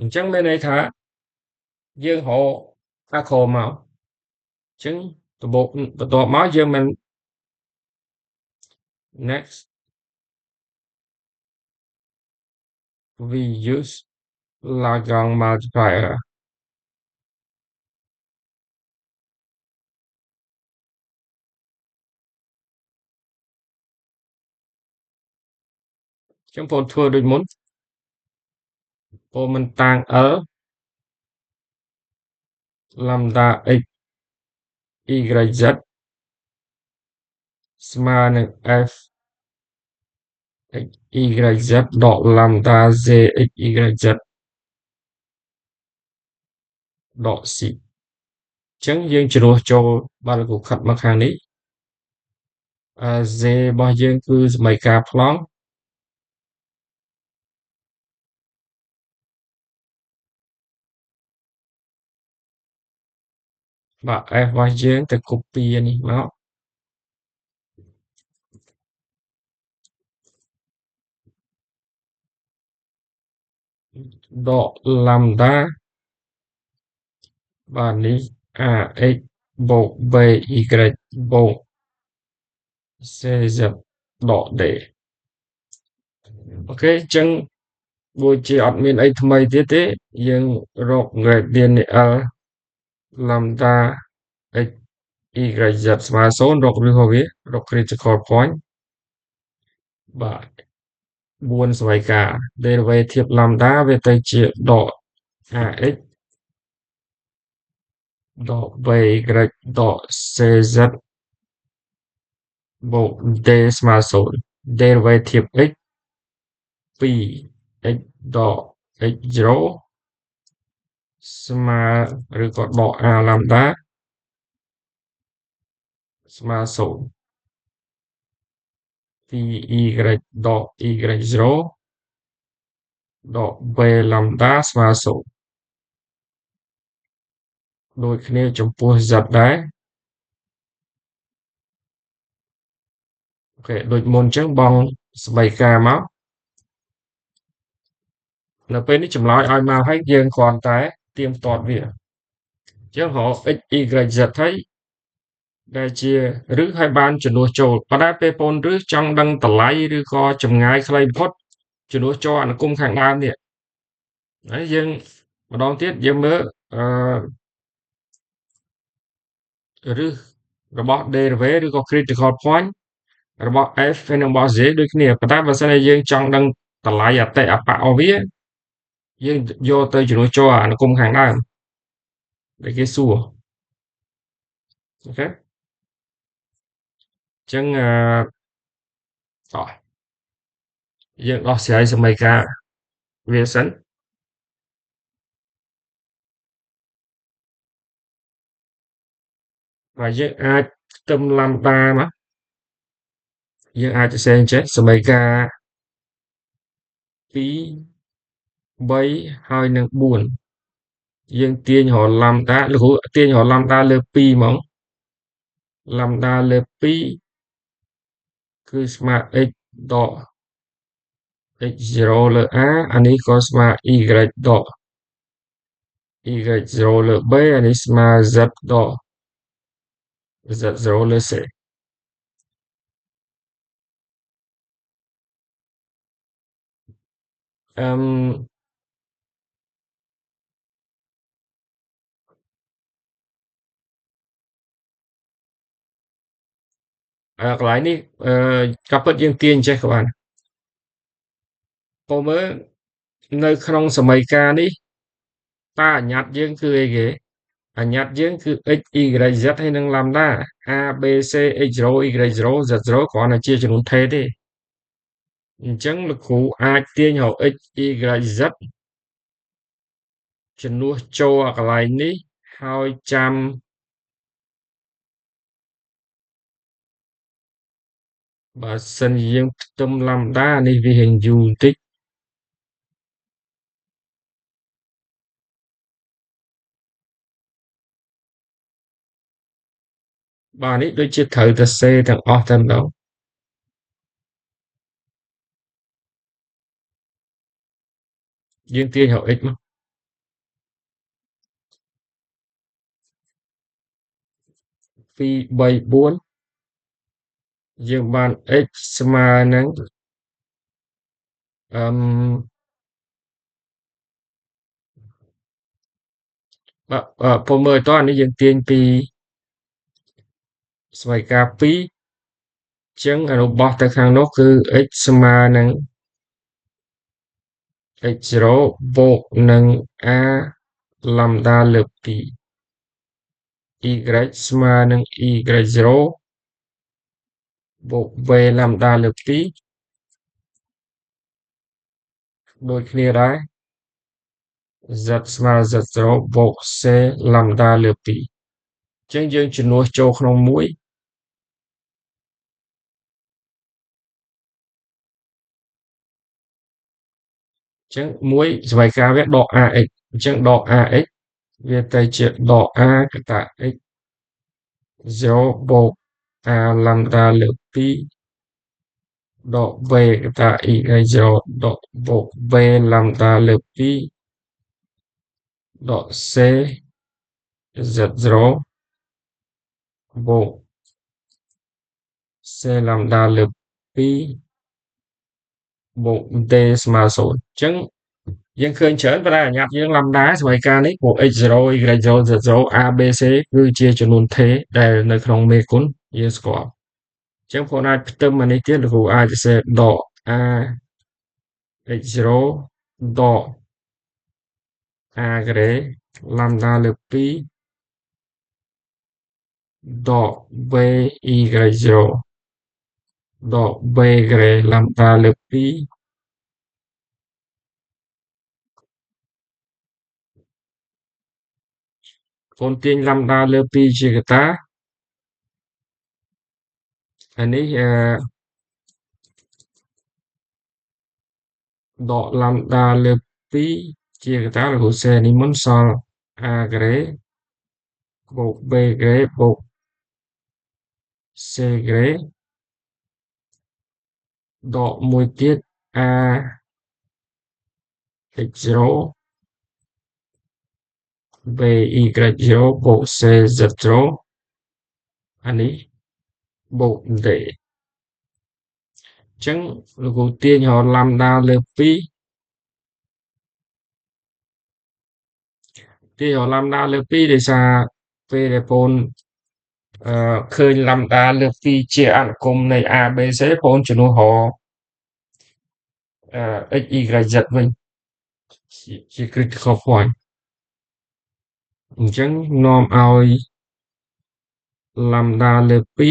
Speaker 1: អញ្ចឹងមានន័យថាយើងរកអាក្រមកអញ្ចឹងបន្ទាប់មកយើងមិន next we use Lagrange multiplier អញ្ចឹងបងធ្វើដូចមុនបងមិនតាំង L lambda x y z ស្មើនឹង f x y z ដក lambda z x y z ដក c អញ្ចឹងយើងជំនួសចូលបាទលោកគ្រូខិតមកខាងនេះ Z របស់យើងគឺសមីការប្លង់បាទ F របស់យើងទៅ copy អានេះមកដក lambda បាទនេះ ax បូក by បូក cz ដក d អូខេអញ្ចឹងដូចជាអត់មានអីថ្មីទៀតទេយើងរក gradient នៃ L lambda x y z ស្មើ0រកឬហៅវារក critical point បាទ4សមីការ derivative lambda វាទៅជាដក ax ដក by ដក cz បូក d ស្មើ0 derivative x 2 x ដក x0 ស្មើឬក៏ដក a lambda ស្មើ0 2y ដក y0 ដក b lambda ស្មើ0ដូចគ្នាចំពោះ z ដែរអូខេដូចមុនអញ្ចឹងបង់សមីការមកនៅពេលនេះចម្លើយឲ្យមកហើយយើងគ្រាន់តែទៀងទាត់វាអញ្ចឹងរក x y z ហើយដែលជាឬឲ្យបានចំនួនចូលប៉ុន្តែពេលបងឬចង់ដឹងតម្លៃឬក៏ចម្ងាយខ្លីបំផុតចំនួនចូលអនុគមខាងដើមនេះហើយយើងម្ដងទៀតយើងមើលឬរបស់ derivative ឬក៏ critical point របស់ f ហើយនិងរបស់ z ដូចគ្នាប៉ុន្តែបើសិនជាយើងចង់ដឹងតម្លៃអតិអបៈរបស់វាយើងយកទៅចំនួនចូលអនុគមខាងដើមដែលគេសួរអូខេអញ្ចឹងតោះយើងដោះស្រាយសមីការវាសិនហើយយើងអាចខ្ទឹម lambda មកយើងអាចសរសេរអញ្ចឹងសមីការ2 3ហើយនឹង4យើងទាញរក lambda ឬទាញរក lambda លើ2ហ្មង lambda លើ2គឺស្មើ x ដក x0 លើ a អានេះក៏ស្មើ y ដក y0 លើ b អានេះស្មើ z ដក z0 លើ c អឺកន្លែងនេះក៏ពិតយើងទាញចេះក៏បានពលមើលនៅក្នុងសមីការនេះតើអញ្ញត្តិយើងគឺអីគេអញ្ញត្តិយើងគឺ x y z ហើយនឹង lambda a b c x0 y0 z0 គ្រាន់តែជាចំនួនថេរទេអញ្ចឹងលោកគ្រូអាចទាញរក x y z ជំនួសចូលកន្លែងនេះហើយចាំបើសិនយើងផ្ទឹម lambda នេះវារៀងយូរបន្តិចបាទនេះដូចជាត្រូវតែសេទាំងអស់តែម្ដងយើងទាញរក x មក2 3 4យើងបាន x ស្មើនឹងបាទពលមើលតោះអានេះយើងទាញពីសមីការ2អញ្ចឹងរបស់ទៅខាងនោះគឺ x ស្មើនឹង x0 បូកនឹង a lambda លើ2 y ស្មើនឹង y0 បូក v lambda លើ2ដូចគ្នាដែរ z ស្មើ z0 បូក c lambda លើ2អញ្ចឹងយើងជំនួសចូលក្នុងមួយ ចឹងមួយសមីការវាដក ax អញ្ចឹងដក ax វាទៅជាដក a កតា x 0 បូក a ឡាំដាលើក2ដក v កតា y 0ដកបូក v ឡាំដាលើក2ដក c z0 បូក c ឡាំដាលើក2បូក d ស្មើ0អញ្ចឹងយើងឃើញច្រើនប៉ុន្តែអាញាប់យើងឡំដាសមីការនេះព្រោះ x0 y0 z0 a b c គឺជាចំនួនថេរដែលនៅក្នុងមេគុណយើងស្គាល់អញ្ចឹងបងអាចផ្ទឹមអានេះទៀតលោកគ្រូអាចសរសេរដក a x0 ដក a ការ៉េឡំដាលើក2ដក b y0 ដក b ការ៉េឡំដាលើក2កូនទាញឡំដាលើ2ជាកតាអានេះដកឡំដាលើ2ជាកតាលោកគ្រូសេនេះមុនសល់ a ការ៉េបូក b ការ៉េបូក c ការ៉េដកមួយទៀត a x0 b y0 បូក c z0 អានេះបូក d អញ្ចឹងលោកគ្រូទាញរកឡំដាលើ2ទាញរកឡំដាលើ2ដោយសារពេលដែលបងឃើញឡំដាលើ2ជាអនុគមនៃ a b c បងជំនួសរកx y z វិញជា critical point អញ្ចឹងនាំឲ្យឡំដាលើ2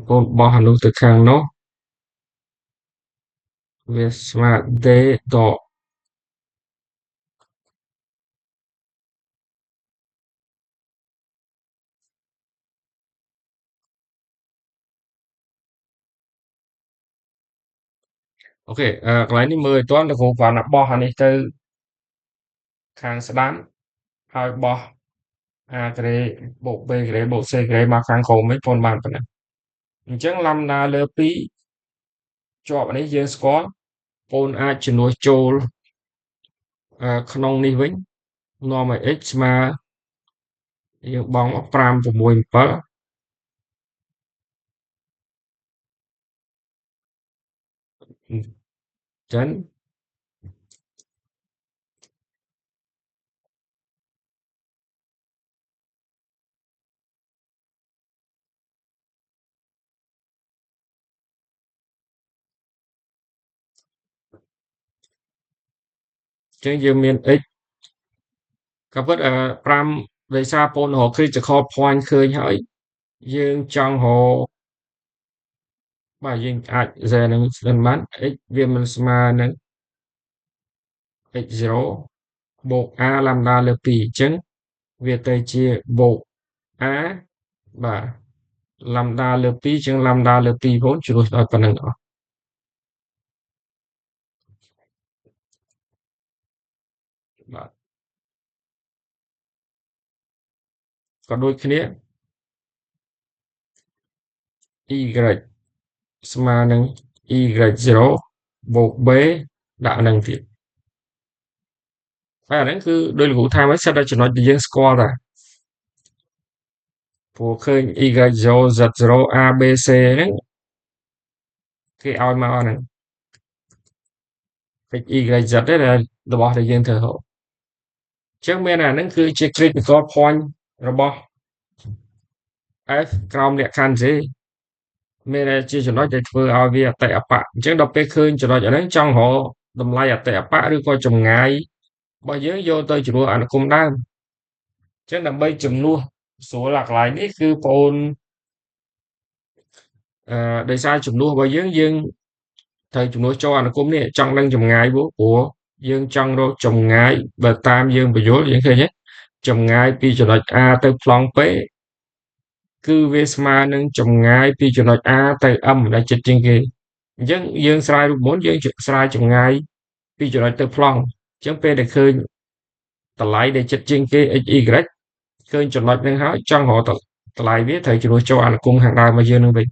Speaker 1: កូនបោះអានោះទៅខាងនោះវាស្មើ d ដកអូខេកន្លែងនេះមើលឲ្យទាន់លោកគ្រូគ្រាន់តែបោះអានេះទៅខាងស្ដាំហើយបោះ a ការ៉េបូក b ការ៉េបូក c ការ៉េមកខាងក្រោមវិញបងបានប៉ុណ្ណឹងអញ្ចឹងឡំដាលើ2ជាប់នេះយើងស្គាល់បងអាចជំនួសចូលក្នុងនេះវិញនាំឲ្យ x ស្មើយើងបង់5 6 7ចឹងយើងមាន x ក៏ពិត5ដោយសារបងរក critical point ឃើញហើយយើងចង់រកបាទយើងអាច z នឹងស្ដឹងបាន x វាមិនស្មើនឹង x0 បូក a ឡំដាលើ2អញ្ចឹងវាទៅជាបូក a បាទឡំដាលើ2អញ្ចឹងឡំដាលើ2បងជ្រុះដល់ប៉ុណ្្នឹងអស់បាទក៏ដូចគ្នា y ស្មើនឹង y0 បូក b ដាក់នឹងទៀតហើយអាហ្នឹងគឺដោយលោកគ្រូថាមកសិតតែចំណុចដែលយើងស្គាល់ដែរព្រោះឃើញ y0 z0 a b c ហ្នឹងគេឲ្យមកអាហ្នឹង x y z ទេដែលរបស់ដែលយើងត្រូវរកអញ្ចឹងមានអាហ្នឹងគឺជា critical point របស់ f ក្រោមលក្ខខណ្ឌ J មានតែជាចំណុចដែលធ្វើឲ្យវាអតិអបៈអញ្ចឹងដល់ពេលឃើញចំណុចអាហ្នឹងចង់រកតម្លៃអតិអបៈឬក៏ចម្ងាយរបស់យើងយកទៅជំនួសអនុគមដើមអញ្ចឹងដើម្បីជំនួសស្រួលអាកន្លែងនេះគឺបងអូនដោយសារជំនួសរបស់យើងត្រូវជំនួសចូលអនុគមនេះចង់ដឹងចម្ងាយព្រោះយើងចង់រកចម្ងាយបើតាមយើងបញ្យល់យើងឃើញទេចម្ងាយពីចំណុច A ទៅប្លង់ P គឺវាស្មើនឹងចម្ងាយពីចំណុច A ទៅ M ដែលជិតជាងគេ អញ្ចឹងយើងស្រាយរូបមន្តយើងស្រាយចម្ងាយពីចំណុចទៅប្លង់អញ្ចឹងពេលដែលឃើញតម្លៃដែលចិត្តជាងគេ x y ឃើញចំណុចហ្នឹងហើយចង់រកតម្លៃវាត្រូវជំនួសចូលអានុគមខាងដើមរបស់យើងនឹងវិញ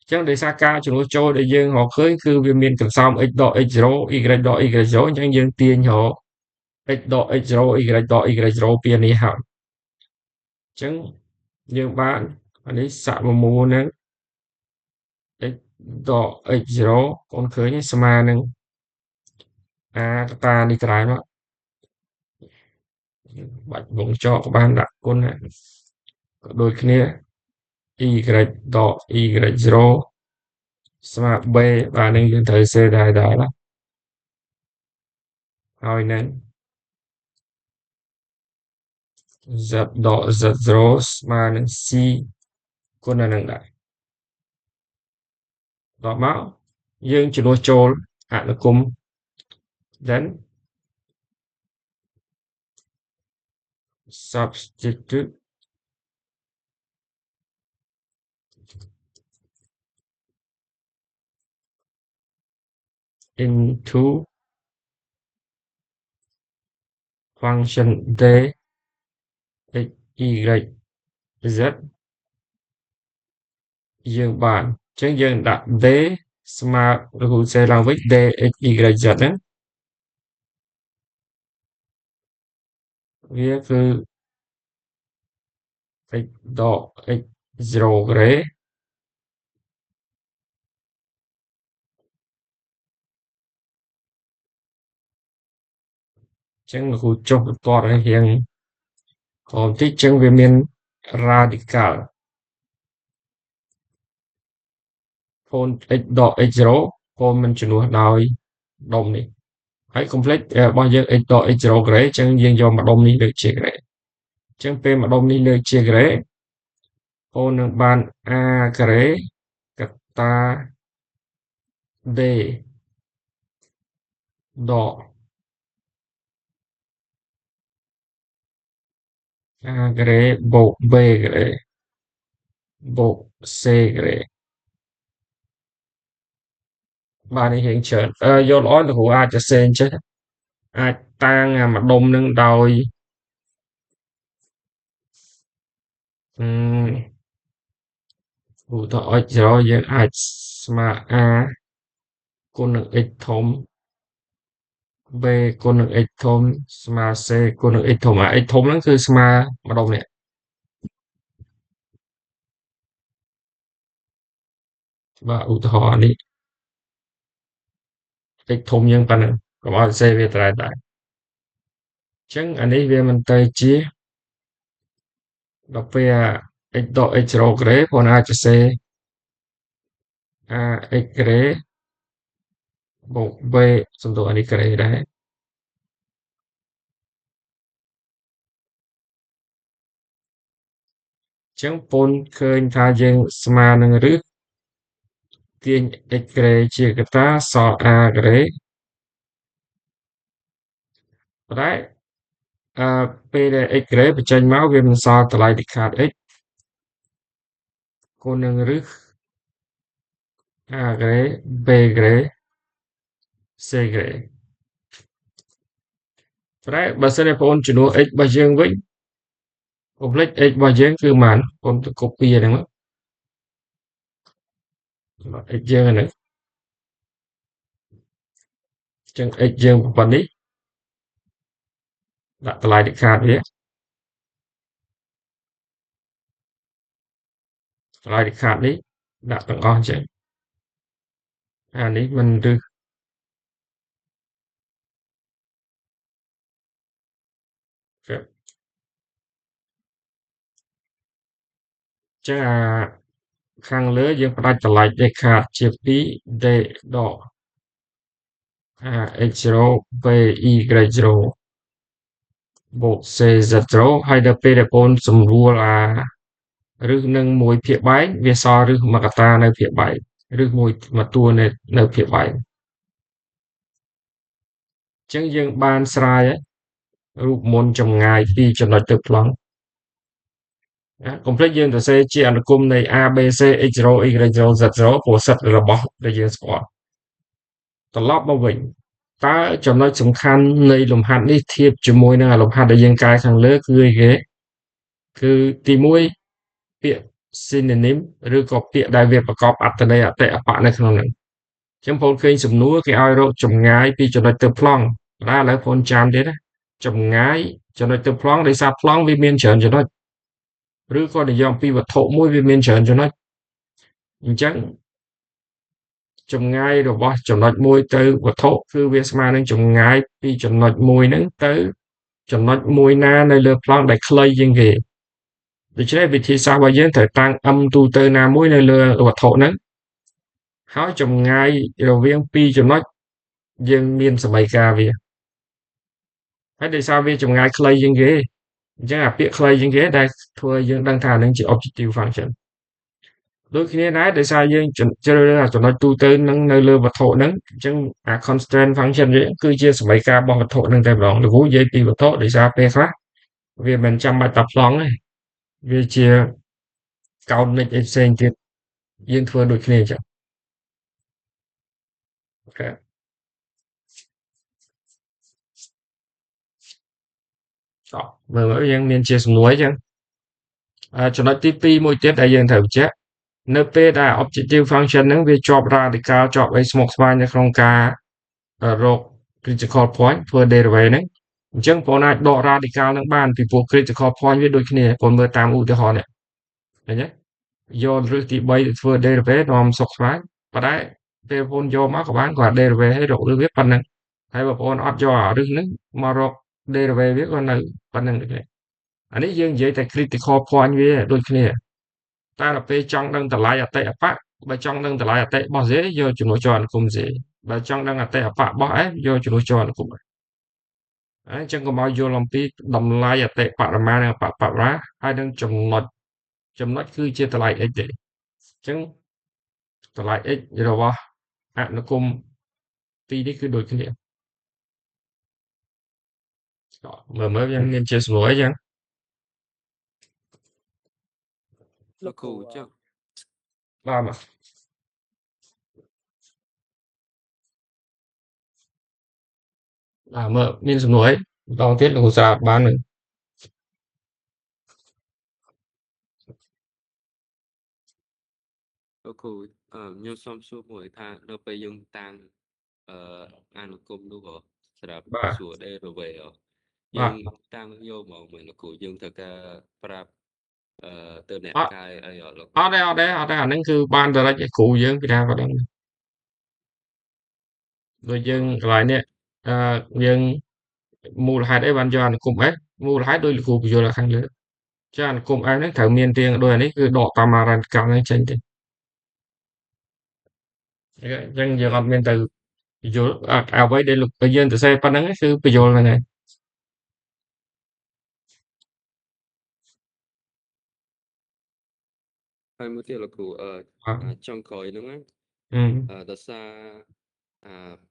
Speaker 1: អញ្ចឹងដោយសារការជំនួសចូលដែលយើងរកឃើញគឺវាមានកន្សោម x ដក x0 y ដក y0 អញ្ចឹងយើងទាញរក x ដក x0 y ដក y0 ពីនេះហើយអញ្ចឹងយើងបានអានេះសាក់មូលនឹង x ដក x0 កូនឃើញស្មើនឹងកតានេះក្រោយមកបាច់វងចកក៏បានដាក់គុណក៏ដូចគ្នា y ដក y0 ស្មើ b បាទនឹងយើងត្រូវសេដែរណាហើយនឹង z ដក z0 ស្មើនឹង c គុណនឹងដែរដល់មកយើងជំនួសចូលអនុគម then substitute into function d x y z យើងបានអញ្ចឹងយើងដាក់ d ស្មើឬគូសេឡើងវិញ d x y z ហ្នឹងវាគឺ x ដក x0 ក្រេអញ្ចឹងគ្រូចុះបន្ទាត់ឲ្យរៀងក្រោមតិចអញ្ចឹងវាមាន radical កូន x ដក x0 កូនមិនជំនួសដោយដុំនេះហើយ complex របស់យើង x ដក x0 ក្រេអញ្ចឹងយើងយកម្ដុំនេះលើកជាក្រេអញ្ចឹងពេលម្ដុំនេះលើកជាក្រេកូននឹងបាន a ក្រេកតា d ដក a ក្រេបូក b ក្រេបូក c ក្រេបាទនេះរៀងច្រើនយល់ល្អលោកគ្រូអាចសរសេរអញ្ចឹងអាចតាំងអាម្ដុំនឹងដោយឧទាហរណ៍ x0 យើងអាចស្មើ a គុណនឹង x ធំ b គុណនឹង x ធំស្មើ c គុណនឹង x ធំx ធំហ្នឹងគឺស្មើម្ដុំនេះបាទឧទាហរណ៍នេះ x ធំយើងប៉ុណ្ណឹងកុំឲ្យសរសេរវាត្រែដែរអញ្ចឹងអានេះវាមិនទៅជាដល់ពេល x ដក x0 ក្រេបងអាចសរសេរ ax ក្រេបូក b សំដៅអានេះក្រេដែរអញ្ចឹងពូនឃើញថាយើងស្មើនឹងឬទាញ x ក្រេជាកតាសល់ a ក្រេប៉ុន្តែពេលដែល x ក្រេបញ្ចេញមកវាមិនសល់តម្លៃឌីខាត x គុណនឹងឬ a ក្រេ b ក្រេ c ក្រេប៉ុន្តែបើសិនជាបងជំនួស x របស់យើងវិញ complex x របស់យើងគឺប៉ុន្មានបងទៅ copy អាហ្នឹងមក x យើងអាហ្នឹងអញ្ចឹង x យើងប៉ុណ្នេះដាក់តម្លៃឌីខាតវាតម្លៃឌីខាតនេះដាក់ទាំងអស់អញ្ចឹងអានេះមិនឬអញ្ចឹងខាងលើយើងផ្ដាច់តម្លៃឌីខាតជា2 d ដក x0 b y0 បូក c z0 ហើយដល់ពេលដែលបងសម្រួលឬនឹងមួយភាគបែកវាសល់ឬមួយកតានៅភាគបែកឬមួយតួនៅភាគបែកអញ្ចឹងយើងបានស្រាយរូបមន្តចម្ងាយពីចំណុចទៅប្លង់ ណាកុំភ្លេចយើងសរសេរជាអនុគមនៃ A B C x0 y0 z0 ព្រោះសិតរបស់ដែលយើងស្គាល់ត្រឡប់មកវិញតើចំណុចសំខាន់នៃលំហាត់នេះធៀបជាមួយនឹងលំហាត់ដែលយើងកែខាងលើគឺអីគេគឺទី1ពាក្យ synonym ឬក៏ពាក្យដែលវាប្រកបអត្ថន័យអតិអបៈនៅក្នុងហ្នឹងអញ្ចឹងបងឃើញសំណួរគេឲ្យរកចម្ងាយពីចំណុចទៅប្លង់តែឥឡូវបងចាំទៀតណាចម្ងាយចំណុចទៅប្លង់ដោយសារប្លង់វាមានច្រើនចំណុចឬក៏និយមពីវត្ថុមួយវាមានច្រើនចំណុចអញ្ចឹងចម្ងាយរបស់ចំណុចមួយទៅវត្ថុគឺវាស្មើនឹងចម្ងាយពីចំណុចមួយហ្នឹងទៅចំណុចមួយណានៅលើប្លង់ដែលខ្លីជាងគេដូច្នេះវិធីសាស្ត្ររបស់យើងត្រូវតាំង m ទូទៅណាមួយនៅលើវត្ថុហ្នឹងហើយចម្ងាយរវាងពីរចំណុចយើងមានសមីការវាហើយដោយសារវាចម្ងាយខ្លីជាងគេអញ្ចឹងអាពាក្យខ្លីជាងគេដែលធ្វើឲ្យយើងដឹងថានឹងជា objective function ដូចគ្នាដែរដោយសារយើងជ្រើសរើសចំណុចទូទៅនឹងនៅលើវត្ថុហ្នឹងអញ្ចឹងអា constraint function វាគឺជាសមីការរបស់វត្ថុហ្នឹងតែម្ដងលោកគ្រូនិយាយពីវត្ថុដោយសារពេលខ្លះវាមិនចាំបាច់តែប្លង់ទេវាជា count និចអីផ្សេងទៀតយើងធ្វើដូចគ្នាអញ្ចឹងអូខេតោះមើលយើងមានជាសំណួរអញ្ចឹងចំណុចទី2មួយទៀតដែលយើងត្រូវបញ្ជាក់នៅពេលដែល objective function ហ្នឹងវាជាប់ radical ជាប់អីស្មុគស្មាញនៅក្នុងការរក critical point ធ្វើ derivate ហ្នឹងអញ្ចឹងបងអាចដក radical ហ្នឹងបានពីព្រោះ critical point វាដូចគ្នាបងមើលតាមឧទាហរណ៍នេះឃើញទេយកឫសទី3ធ្វើ derivate នាំសុខស្មាញប៉ុន្តែពេលបងយកមកក៏បានគាត់ derivate ឲ្យរកឫសវាប៉ុណ្ណឹងហើយបងប្អូនអត់យកអាឫសហ្នឹងមករក derivate វាក៏នៅប៉ុណ្ណឹងដូចគ្នាអានេះយើងនិយាយតែ critical point វាដូចគ្នាតែដល់ពេលចង់ដឹងតម្លៃអតិអបៈបើចង់ដឹងតម្លៃអតិរបស់ Z យកចំនួនចរអនុគម Z បើចង់ដឹងអតិអបៈរបស់ F យកចំនួនចរអនុគម F អញ្ចឹងកុំឲ្យយល់អំពីតម្លៃអតិបរមានិងអបបរាហើយនឹងចំណុចគឺជាតម្លៃ x ទេអញ្ចឹងតម្លៃ x របស់អនុគមពីរនេះគឺដូចគ្នាមើលយើងមានជាស្រួលអីចឹង
Speaker 2: លោកគ្រូចុះ
Speaker 1: បាទមើលមានសំណួរអីម្ដងទៀតលោកគ្រូស្រាវបាននឹង
Speaker 2: លោកគ្រូខ្ញុំសូមសួរមួយថានៅពេលយើងតាំងអនុគមនោះក៏សម្រាប់សួរ derivate យើងតាំងយកមកមែនលោកគ្រូយើងត្រូវការប្រាប់ទៅអ្នកកាយអីលោក
Speaker 1: អត់ទេអាហ្នឹងគឺបាន direct ឲ្យគ្រូយើងពីណាក៏ដឹងដូចយើងកន្លែងនេះយើងមូលហេតុអីបានយកអនុគម S មូលហេតុដោយលោកគ្រូបញ្យល់ខាងលើចាអនុគម S ហ្នឹងត្រូវមានរាងដូចអានេះគឺដកតាម radical ហ្នឹងចេញទេអញ្ចឹងយើងអត់មានទៅបញ្យល់អ្វីដែលលោកយើងទៅសេប៉ុណ្្នឹងគឺបញ្យល់ហ្នឹងហើយ
Speaker 2: ហើយមួយទៀតលោកគ្រូចុងក្រោយហ្នឹងដោយសារ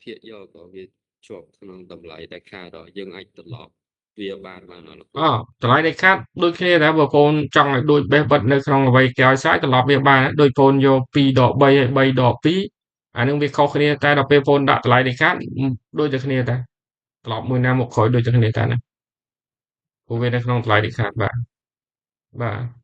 Speaker 2: ភាគយកក៏វាជាប់ក្នុងតម្លៃដែលខាតយើងអាចត្រឡប់វាបានលោកគ្រូ
Speaker 1: តម្លៃដែលខាតដូចគ្នាដែរបើបងប្អូនចង់ឲ្យដូច base បិទនៅក្នុងអ្វីគេឲ្យស្រេចត្រឡប់វាបានដូចបងប្អូនយក2ដក3ហើយ3ដក2អានឹងវាខុសគ្នាតែដល់ពេលបងប្អូនដាក់តម្លៃដែលខាតដូចតែគ្នាតែត្រឡប់មួយណាមកក្រោយដូចតែគ្នាតែណាព្រោះវានៅក្នុងតម្លៃដែលខាតបាទ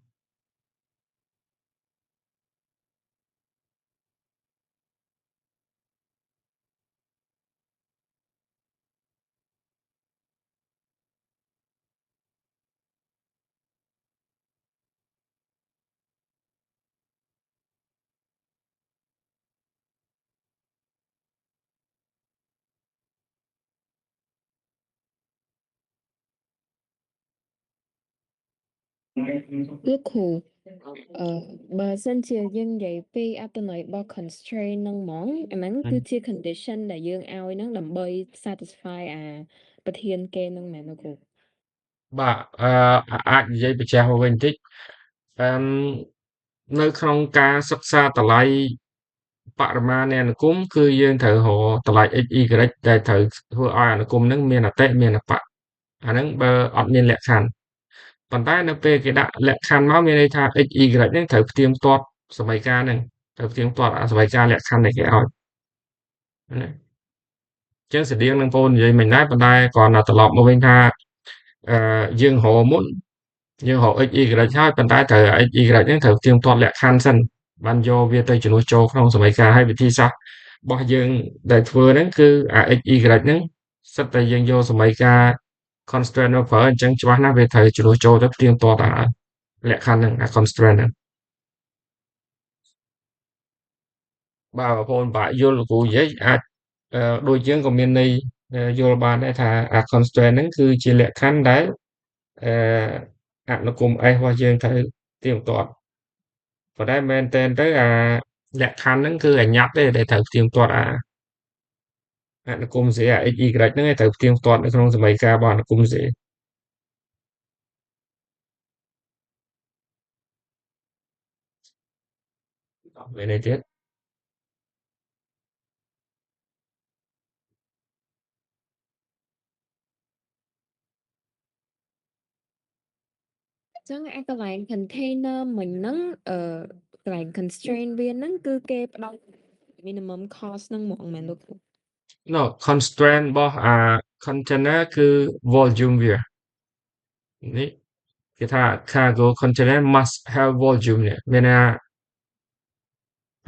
Speaker 3: លោកគ្រូបើសិនជាយើងនិយាយពីអត្ថន័យរបស់ constraint ហ្នឹងហ្មងអាហ្នឹងគឺជា condition ដែលយើងឲ្យហ្នឹងដើម្បី satisfy អាប្រធានគេហ្នឹងមែនលោកគ្រូ
Speaker 1: បាទអាចនិយាយបញ្ជាក់មកវិញបន្តិចនៅក្នុងការសិក្សាតម្លៃបរិមាណនៃអនុគមគឺយើងត្រូវរកតម្លៃ x y ដែលត្រូវធ្វើឲ្យអនុគមហ្នឹងមានអតិមានអបៈអាហ្នឹងបើអត់មានលក្ខខណ្ឌ ប៉ុន្តែនៅពេលគេដាក់លក្ខខណ្ឌមកមានន័យថា x y ហ្នឹងត្រូវផ្ទៀងផ្ទាត់សម័យកាលហ្នឹងត្រូវផ្ទៀងផ្ទាត់អាសម័យកាលលក្ខខណ្ឌដែលគេឲ្យណាចឹងស្តៀងនឹងបងនិយាយមិញដែរប៉ុន្តែគ្រាន់តែត្រឡប់មកវិញថាយើងរកមុនយើងរក x y ហើយប៉ុន្តែត្រូវ x y ហ្នឹងត្រូវផ្ទៀងផ្ទាត់លក្ខខណ្ឌសិនបានយកវាទៅជំនួសចូលក្នុងសម័យកាលហើយវិធីសាស្ត្ររបស់យើងដែលធ្វើហ្នឹងគឺអា x y ហ្នឹងសិតតែយើងយកសម័យកាល constraint មកប្រើអញ្ចឹងច្បាស់ណាស់វាត្រូវជំនួសចូលទៅផ្ទៀងផ្ទាត់អាលក្ខខណ្ឌហ្នឹងអា constraint ហ្នឹងបើបងប្អូនបាក់យល់លោកគ្រូនិយាយអាចដូចយើងក៏មានន័យយល់បានដែរថាអា constraint ហ្នឹងគឺជាលក្ខខណ្ឌដែលអនុគម S របស់យើងត្រូវផ្ទៀងផ្ទាត់ប៉ុន្តែមែនទែនទៅអាលក្ខខណ្ឌហ្នឹងគឺអាញ៉ាត់ទេដែលត្រូវផ្ទៀងផ្ទាត់អាអនុគម Z អា x y ហ្នឹងឯងត្រូវផ្ទៀងផ្ទាត់នៅក្នុងសម័យកាលរបស់អនុគម Z មានន័យទៀត
Speaker 3: ចឹងអាកន្លែង container មិញហ្នឹងកន្លែង constraint វាហ្នឹងគឺគេផ្ដល់ minimum cost ហ្នឹងហ្មងមែនលោកគ្រូ
Speaker 1: No constraint របស់អា container គឺ volume វានេះគេថា cargo container must have volume នេះមានន័យថា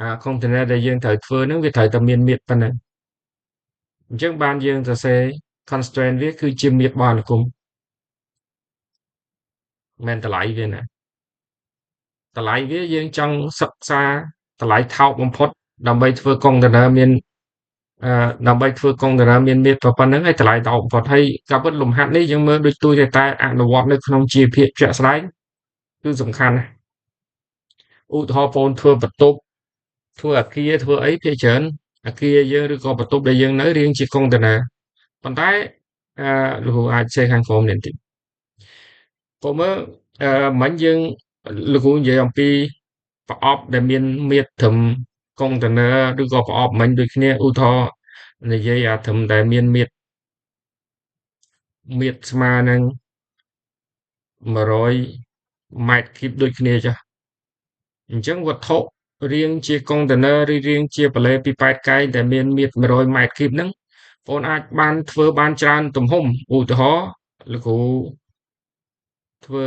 Speaker 1: អា container ដែលយើងត្រូវធ្វើហ្នឹងវាត្រូវតែមានមាត្រប៉ុណ្ណឹងអញ្ចឹងបានយើងសរសេរ constraint វាគឺជាមាត្ររបស់អនុគមមិនមែនតម្លៃវាណាតម្លៃវាយើងចង់សិក្សាតម្លៃថោកបំផុតដើម្បីធ្វើ container មានដើម្បីធ្វើ container មានមាត្រប៉ុណ្ណឹងហើយតម្លៃថោកបំផុតហើយការពិតលំហាត់នេះយើងមើលដូចទូតែអនុវត្តនៅក្នុងជីវភាពជាក់ស្ដែងគឺសំខាន់ណាស់ឧទាហរណ៍បងធ្វើបន្ទប់ធ្វើអាគារធ្វើអីភាគច្រើនអាគារយើងឬក៏បន្ទប់ដែលយើងនៅរៀងជា container ប៉ុន្តែលោកគ្រូអាចសេខាងក្រោមនេះបន្តិចបងមើលមិញយើងលោកគ្រូនិយាយអំពីប្រអប់ដែលមានមាត្រត្រឹម container ឬក៏ប្រអប់មិញដូចគ្នាឧទាហរណ៍និយាយអាត្រឹមតែមានមាត្រស្មើនឹង100 ម៉ែត្រគីបដូចគ្នាចាស់អញ្ចឹងវត្ថុរាងជា container ឬរាងជាប៉ាឡេពីប៉ែតកែងដែលមានមាត្រ100 ម៉ែត្រគីបហ្នឹងបងអាចបានធ្វើបានច្រើនទំហំឧទាហរណ៍លោកគ្រូធ្វើ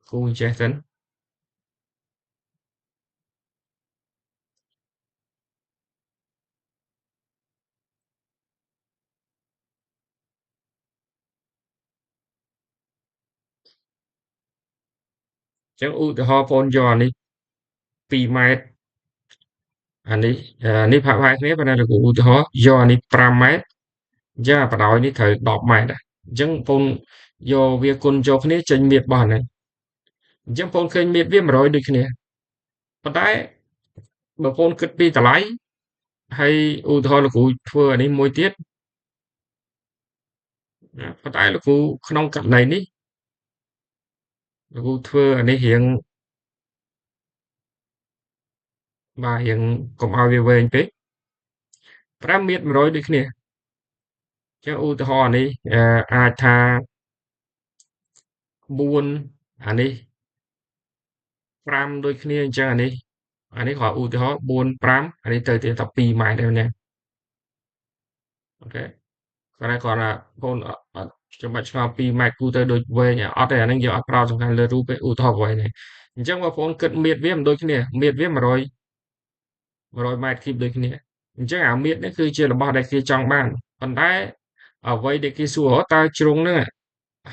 Speaker 1: គ្រូចេះសិនអញ្ចឹងឧទាហរណ៍បងយកអានេះ2ម៉ែត្រអានេះផាក់ផាយគ្នាប៉ុន្តែលោកគ្រូឧទាហរណ៍យកអានេះ5ម៉ែត្រអញ្ចឹងអាបដ ாய் នេះត្រូវ10ម៉ែត្រអញ្ចឹងបងយកវាគុណចូលគ្នាចេញមាត្ររបស់ហ្នឹងអញ្ចឹងបងឃើញមាត្រវា100ដូចគ្នាប៉ុន្តែបើបងគិតពីតម្លៃហើយឧទាហរណ៍លោកគ្រូធ្វើអានេះមួយទៀតប៉ុន្តែលោកគ្រូក្នុងករណីនេះលោកគ្រូធ្វើអានេះរៀងកុំឲ្យវាវែងពេក5ម៉ែត្រ100ដូចគ្នាអញ្ចឹងឧទាហរណ៍អានេះអាចថា4អានេះ5ដូចគ្នាអញ្ចឹងអានេះគ្រាន់ឧទាហរណ៍4 5អានេះទៅទៀត12ម៉ែត្រដែរណាអូខេគ្រាន់តែបងអត់ចាំបាច់ឆ្ងល់2ម៉ែត្រគូទៅដូចវែងអត់ទេអាហ្នឹងយើងអត់ផ្ដោតសំខាន់លើរូបទេឧទាហរណ៍វែងនេះអញ្ចឹងបងប្អូនគិតមាត្រវាមិនដូចគ្នាមាត្រវា100ម៉ែត្រគីបដូចគ្នាអញ្ចឹងអាមាត្រនេះគឺជារបស់ដែលគេចង់បានប៉ុន្តែអ្វីដែលគេសួរតើជ្រុងហ្នឹង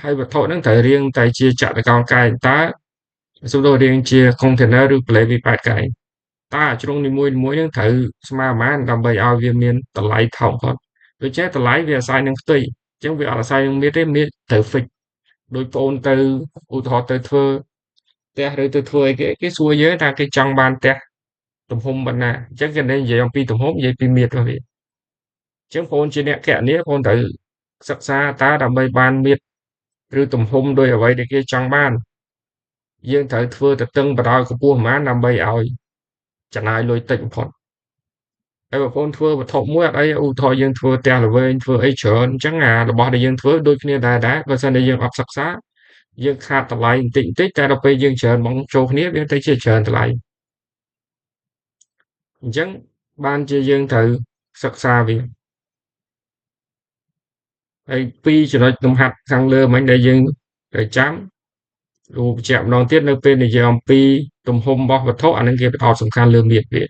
Speaker 1: ហើយវត្ថុហ្នឹងត្រូវរៀងតែជាចតុកោណកែងតើសំដៅរៀងជា container ឬប្លេវីប៉ែតកែងតើជ្រុងនីមួយៗហ្នឹងត្រូវស្មើប៉ុន្មានដើម្បីឲ្យវាមានតម្លៃថោកបំផុតដូច្នេះតម្លៃវាអាស្រ័យនឹងផ្ទៃអញ្ចឹងវាអត់អាស្រ័យនឹងមាត្រទេមាត្រត្រូវ fix ដូចបងអូនទៅឧទាហរណ៍ទៅធ្វើផ្ទះឬទៅធ្វើអីគេសួរយើងថាគេចង់បានផ្ទះទំហំប៉ុណ្ណាអញ្ចឹងគេនិយាយអំពីទំហំនិយាយពីមាត្ររបស់វាអញ្ចឹងបងអូនជាអ្នកគណនាបងអូនត្រូវសិក្សាតើដើម្បីបានមាត្រឬទំហំដោយអ្វីដែលគេចង់បានយើងត្រូវធ្វើទៅតឹងបដោយកម្ពស់ប៉ុន្មានដើម្បីឲ្យចំណាយលុយតិចបំផុតហើយបងប្អូនធ្វើវត្ថុមួយអត់អីឧទាហរណ៍យើងធ្វើផ្ទះល្វែងធ្វើអីច្រើនអញ្ចឹងអារបស់ដែលយើងធ្វើដូចគ្នាដែរបើសិនជាយើងអត់សិក្សា យើងខាតតម្លៃបន្តិចបន្តិចតែដល់ពេលយើងច្រើនហ្មងចូលគ្នាវាទៅជាច្រើនតម្លៃអញ្ចឹងបានជាយើងត្រូវសិក្សាវាហើយពីរចំណុចលំហាត់ខាងលើមិញដែលយើងត្រូវចាំរូបបញ្ជាក់ម្ដងទៀតនៅពេលនិយាយអំពីទំហំរបស់វត្ថុអានឹងគេផ្ដោតសំខាន់លើមាត្រវា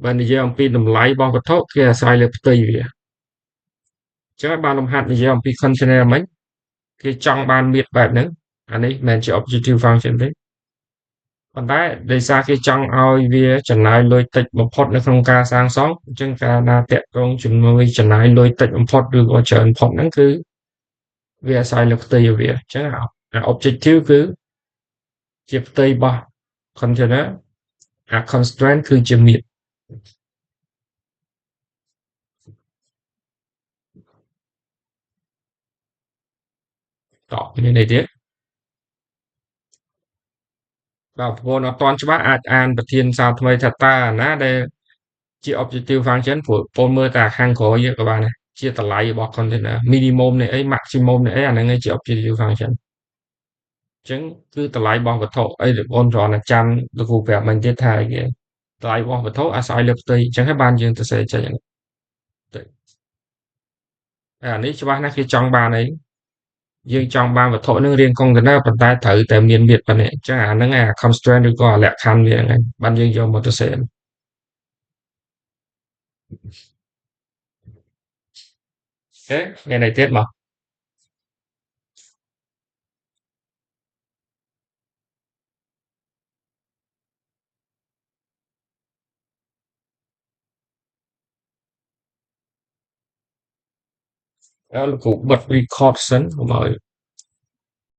Speaker 1: បើនិយាយអំពីតម្លៃរបស់វត្ថុគេអាស្រ័យលើផ្ទៃវាអញ្ចឹងបានលំហាត់និយាយអំពី container មិញគេចង់បានមាត្របែបហ្នឹងអានេះមិនមែនជា objective function ទេប៉ុន្តែដោយសារគេចង់ឲ្យវាចំណាយលុយតិចបំផុតនៅក្នុងការសាងសង់អញ្ចឹងកាលណាតាក់ទងជាមួយចំណាយលុយតិចបំផុតឬក៏ច្រើនបំផុតហ្នឹងគឺវាអាស្រ័យលើផ្ទៃវាអញ្ចឹងអា objective គឺជាផ្ទៃរបស់ container អា constraint គឺជាមាត្រតោះមានន័យទៀតបើប្រព័ន្ធអត់ទាន់ច្បាស់អាចអានប្រធានសារថ្មីថាតើអាណាដែលជា objective function ព្រោះបងមើលតែខាងក្រោយយើងក៏បានដែរជាតម្លៃរបស់ container minimum នៃអី maximum នៃអីអាហ្នឹងឯងជា objective function អញ្ចឹងគឺតម្លៃរបស់វត្ថុអីដែលបងគ្រាន់តែចាំលោកគ្រូប្រាប់មិញទៀតថាគេតម្លៃរបស់វត្ថុអាស្រ័យលើផ្ទៃអញ្ចឹងហើយបានយើងទៅសេចេញហ្នឹងទៅអានេះច្បាស់ណាស់គេចង់បានអីយើងចង់បានវត្ថុនឹងរាង container ប៉ុន្តែត្រូវតែមានមាត្រប៉ុណ្ណេះអញ្ចឹងអាហ្នឹងអា constraint ឬក៏លក្ខខណ្ឌវាហ្នឹងបានយើងយកមកទៅសេអូខេមានអីទៀតមកលោកគ្រូបិទ record សិនកុំឲ្យ